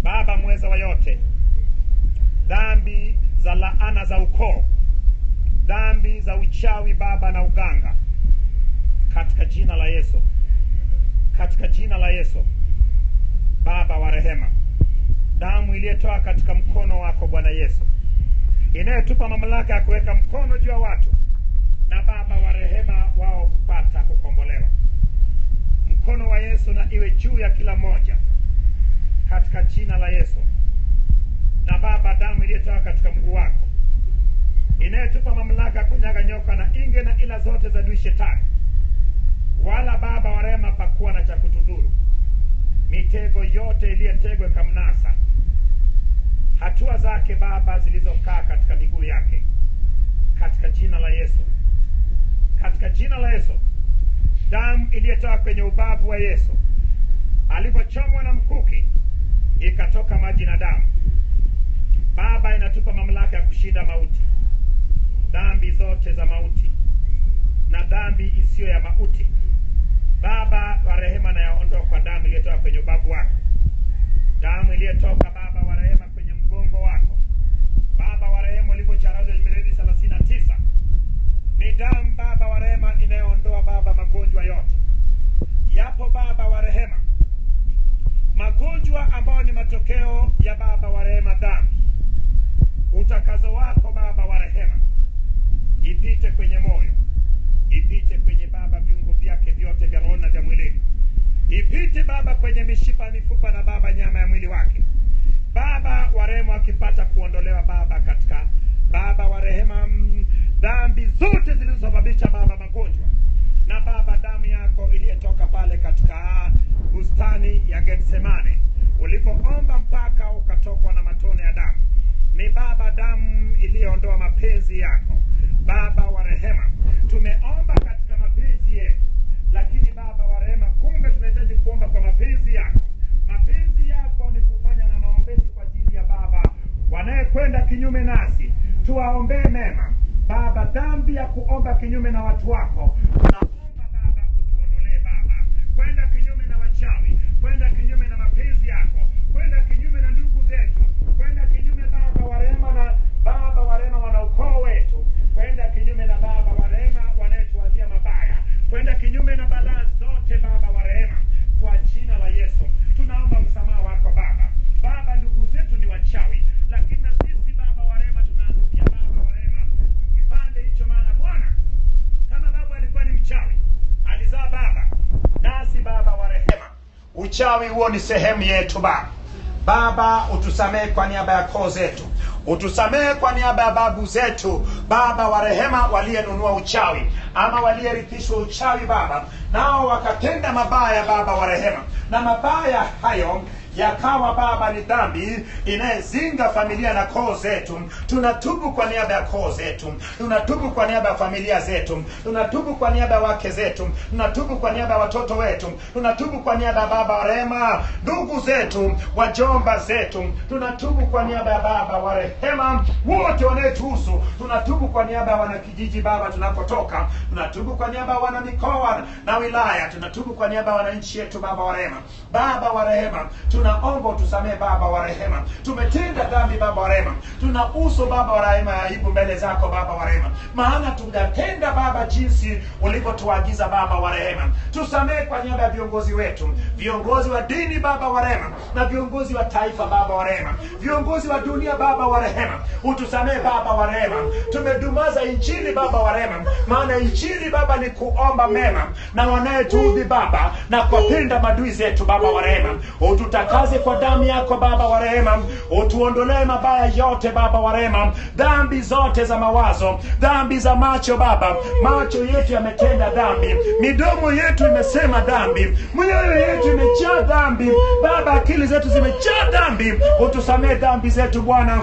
Baba mweza wa yote, dhambi za laana za ukoo, dhambi za uchawi Baba na uganga, katika jina la Yesu, katika jina la Yesu, Baba wa rehema, damu iliyotoa katika mkono wako Bwana Yesu, inayotupa mamlaka ya kuweka mkono juu ya watu, na Baba wa rehema wao kupata kukombolewa. Mkono wa Yesu na iwe juu ya kila mmoja katika jina la Yesu. Na Baba, damu iliyotoka katika mguu wako, inayotupa mamlaka kunyaga nyoka na inge na ila zote za adui shetani, wala Baba wa rehema pakuwa na cha kutudhuru. Mitego yote iliyotegwa kamnasa, hatua zake Baba zilizokaa katika miguu yake, katika jina la Yesu, katika jina la Yesu. Damu iliyotoka kwenye ubavu wa Yesu alipochomwa na mkuki, ikatoka maji na damu. Baba, inatupa mamlaka ya kushinda mauti, dhambi zote za mauti na dhambi isiyo ya mauti. Baba wa rehema, na yaondoa kwa damu iliyotoka kwenye ubavu wako, damu iliyotoka Baba wa rehema kwenye mgongo wako, Baba wa rehema ulivyocharazwa Mithali 39, ni damu Baba wa rehema inayoondoa Baba magonjwa yote. Yapo Baba wa rehema magonjwa ambayo ni matokeo ya Baba wa rehema dhambi. Utakazo wako Baba wa rehema ipite kwenye moyo, ipite kwenye Baba viungo vyake vyote vya roho na vya mwilini, ipite Baba kwenye mishipa, mifupa na Baba nyama ya mwili wake. Baba wa rehema akipata kuondolewa Baba katika Baba wa rehema dhambi zote zilizosababisha Baba magonjwa, na Baba damu yako iliyotoka pale katika bustani ya Getsemane ulipoomba mpaka ukatokwa na matone ya damu, ni Baba damu iliyoondoa mapenzi yako Baba wa rehema. Tumeomba katika mapenzi yetu, lakini Baba wa rehema, kumbe tunahitaji kuomba kwa mapenzi yako. Mapenzi yako ni kufanya na maombezi kwa ajili ya Baba wanayekwenda kinyume nasi, tuwaombee mema Baba. Dhambi ya kuomba kinyume na watu wako, tunaomba Baba utuondolee Baba, kwenda kinyume na wachawi, kwenda kinyume na mapenzi yako, kwenda kinyume na ndugu zetu, kwenda kinyume Baba wa rehema na Baba wa rehema wana ukoo wetu, kwenda kinyume na Baba wa rehema wanayetuwazia mabaya, kwenda kinyume na balaa zote Baba wa rehema. Kwa jina la Yesu tunaomba msamaha wako Baba. Baba, ndugu zetu ni wachawi, lakini na sisi Baba wa rehema tunaangukia Baba wa rehema kipande hicho, maana Bwana kama baba alikuwa ni mchawi alizaa Baba, nasi Baba wa rehema uchawi huo ni sehemu yetu Baba. Baba, utusamehe kwa niaba ya koo zetu, utusamehe kwa niaba ya babu zetu Baba wa rehema, waliyenunua uchawi ama waliyerithishwa uchawi Baba, nao wakatenda mabaya Baba wa rehema, na mabaya hayo yakawa Baba ni dhambi inayezinga familia na koo zetu. Tunatubu kwa niaba ya koo zetu, tunatubu kwa niaba ya familia zetu, tunatubu kwa niaba ya wake zetu, tunatubu kwa niaba ya watoto wetu, tunatubu kwa niaba ya Baba wa rehema ndugu zetu, wajomba zetu, tunatubu kwa niaba ya Baba wa rehema wote wanayetuhusu, tunatubu kwa niaba ya wanakijiji Baba tunakotoka, tunatubu kwa niaba ya wana mikoa na wilaya, tunatubu kwa niaba ya wananchi yetu Baba wa rehema. Baba wa rehema, tunaomba utusamehe Baba wa rehema, tumetenda dhambi Baba wa rehema, tuna uso Baba wa rehema ya aibu mbele zako Baba wa rehema, maana tunatenda Baba jinsi ulivyotuagiza Baba wa rehema. Tusamehe kwa niaba ya viongozi wetu, viongozi wa dini Baba wa rehema, na viongozi wa taifa Baba wa rehema, viongozi wa dunia Baba wa rehema, utusamehe Baba wa rehema. Tumedumaza injili Baba wa rehema, maana injili Baba ni kuomba mema na wanayetuudhi Baba na kuwapenda madui zetu Baba wa rehema. Ututakaze kwa damu yako Baba wa rehema, utuondolee mabaya yote Baba wa rehema, dhambi zote za mawazo, dhambi za macho Baba. Macho yetu yametenda dhambi, midomo yetu imesema dhambi, mioyo yetu imejaa dhambi Baba, akili zetu zimejaa dhambi. Utusamehe dhambi zetu Bwana,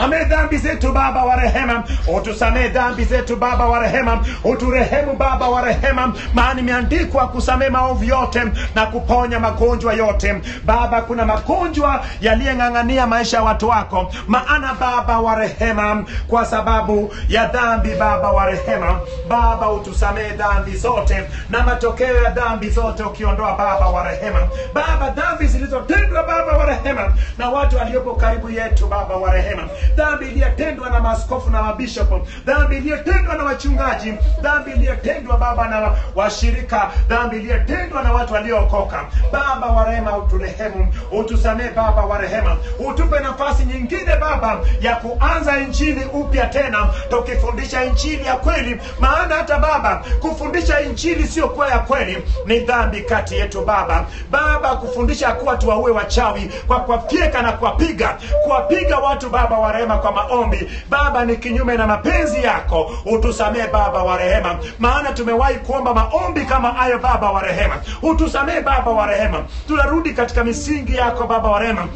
Ame dhambi zetu Baba wa rehema, utusamee dhambi zetu Baba wa rehema, uturehemu Baba wa rehema, maana imeandikwa kusamee maovu yote na kuponya magonjwa yote. Baba, kuna magonjwa yaliyeng'ang'ania maisha ya watu wako, maana Baba wa rehema, kwa sababu ya dhambi Baba wa rehema, Baba utusamee dhambi zote na matokeo ya dhambi zote ukiondoa Baba wa rehema. Baba, dhambi zilizotendwa Baba wa rehema na watu waliopo karibu yetu Baba wa rehema, dhambi iliyotendwa na maaskofu na mabishopu, dhambi iliyotendwa na wachungaji, dhambi iliyotendwa Baba na washirika, dhambi iliyotendwa na watu waliookoka, Baba wa rehema uturehemu, utusamee Baba wa rehema, utupe nafasi nyingine Baba ya kuanza injili upya tena, tukifundisha injili ya kweli, maana hata Baba kufundisha injili sio kwa ya kweli ni dhambi kati yetu Baba. Baba, kufundisha kuwa tuwaue wachawi kwa kuwafyeka na kuwapiga watu Baba wa rehema kwa maombi, Baba ni kinyume na mapenzi yako. Utusamee Baba wa rehema, maana tumewahi kuomba maombi kama hayo Baba wa rehema. Utusamee Baba wa rehema, tunarudi katika misingi yako Baba wa rehema,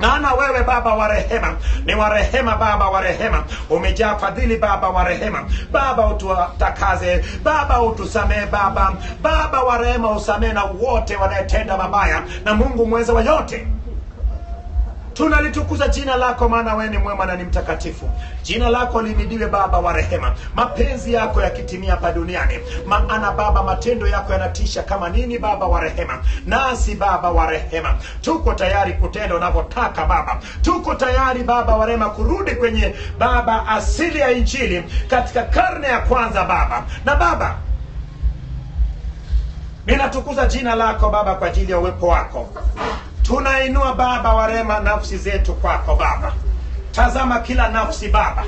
maana wewe Baba wa rehema ni wa rehema Baba wa rehema, umejaa fadhili Baba wa rehema. Baba ututakaze Baba, utusamee Baba, Baba wa rehema usamee na wote wanayetenda mabaya, na Mungu mweza wa yote tunalitukuza jina lako, maana wewe ni mwema na ni mtakatifu. Jina lako limidiwe Baba wa rehema, mapenzi yako yakitimia hapa duniani, maana Baba matendo yako yanatisha kama nini Baba wa rehema. Nasi Baba wa rehema tuko tayari kutenda unavyotaka Baba, tuko tayari Baba wa rehema kurudi kwenye Baba asili ya injili katika karne ya kwanza Baba. Na Baba, ninatukuza jina lako Baba kwa ajili ya uwepo wako. Tunainua Baba wa rehema nafsi zetu kwako Baba. Tazama kila nafsi Baba,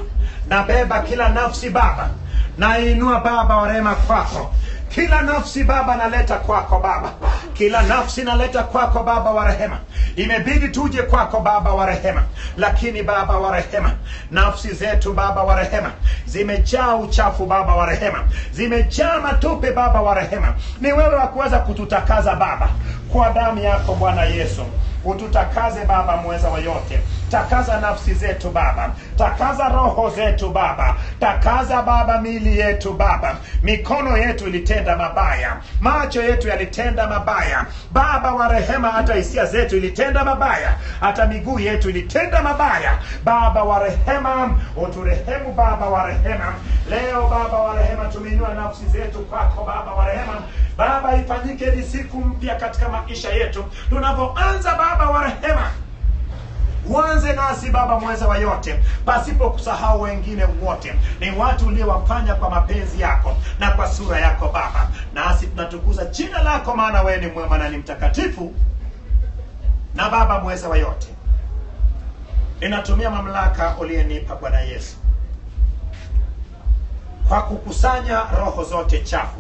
na beba kila nafsi Baba, nainua Baba wa rehema kwako. Kila nafsi Baba naleta kwako Baba, kila nafsi naleta kwako Baba wa rehema. Imebidi tuje kwako Baba wa rehema, lakini Baba wa rehema nafsi zetu Baba wa rehema zimejaa uchafu Baba wa rehema, zimejaa matope Baba wa rehema. Ni wewe wa kuweza kututakaza Baba kwa damu yako Bwana Yesu. Ututakaze Baba mweza wa yote. Takaza nafsi zetu Baba, takaza roho zetu Baba, takaza Baba miili yetu Baba. Mikono yetu ilitenda mabaya, macho yetu yalitenda mabaya Baba wa rehema, hata hisia zetu ilitenda mabaya, hata miguu yetu ilitenda mabaya Baba wa rehema. Uturehemu Baba wa rehema. Leo Baba wa rehema tumeinua nafsi zetu kwako Baba wa rehema. Baba, ifanyike ni siku mpya katika maisha yetu tunapoanza Baba wa rehema. Uanze nasi Baba mweza wa yote, pasipo kusahau wengine wote. Ni watu uliowafanya kwa mapenzi yako na kwa sura yako Baba. Nasi tunatukuza jina lako, maana wewe ni mwema na ni mtakatifu. Na Baba mweza wa yote, ninatumia mamlaka uliyenipa Bwana Yesu kwa kukusanya roho zote chafu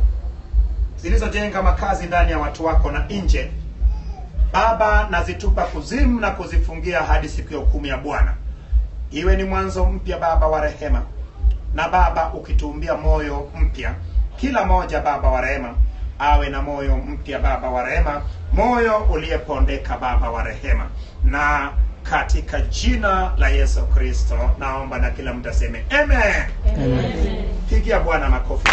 zilizojenga makazi ndani ya watu wako na nje Baba, nazitupa kuzimu na kuzifungia hadi siku ya hukumu ya Bwana. Iwe ni mwanzo mpya Baba wa rehema, na Baba ukituumbia moyo mpya kila moja Baba wa rehema awe na moyo mpya Baba wa rehema, moyo uliyepondeka Baba wa rehema. Na katika jina la Yesu Kristo naomba, na kila mtu aseme amen. Amen. Pigia Bwana makofi.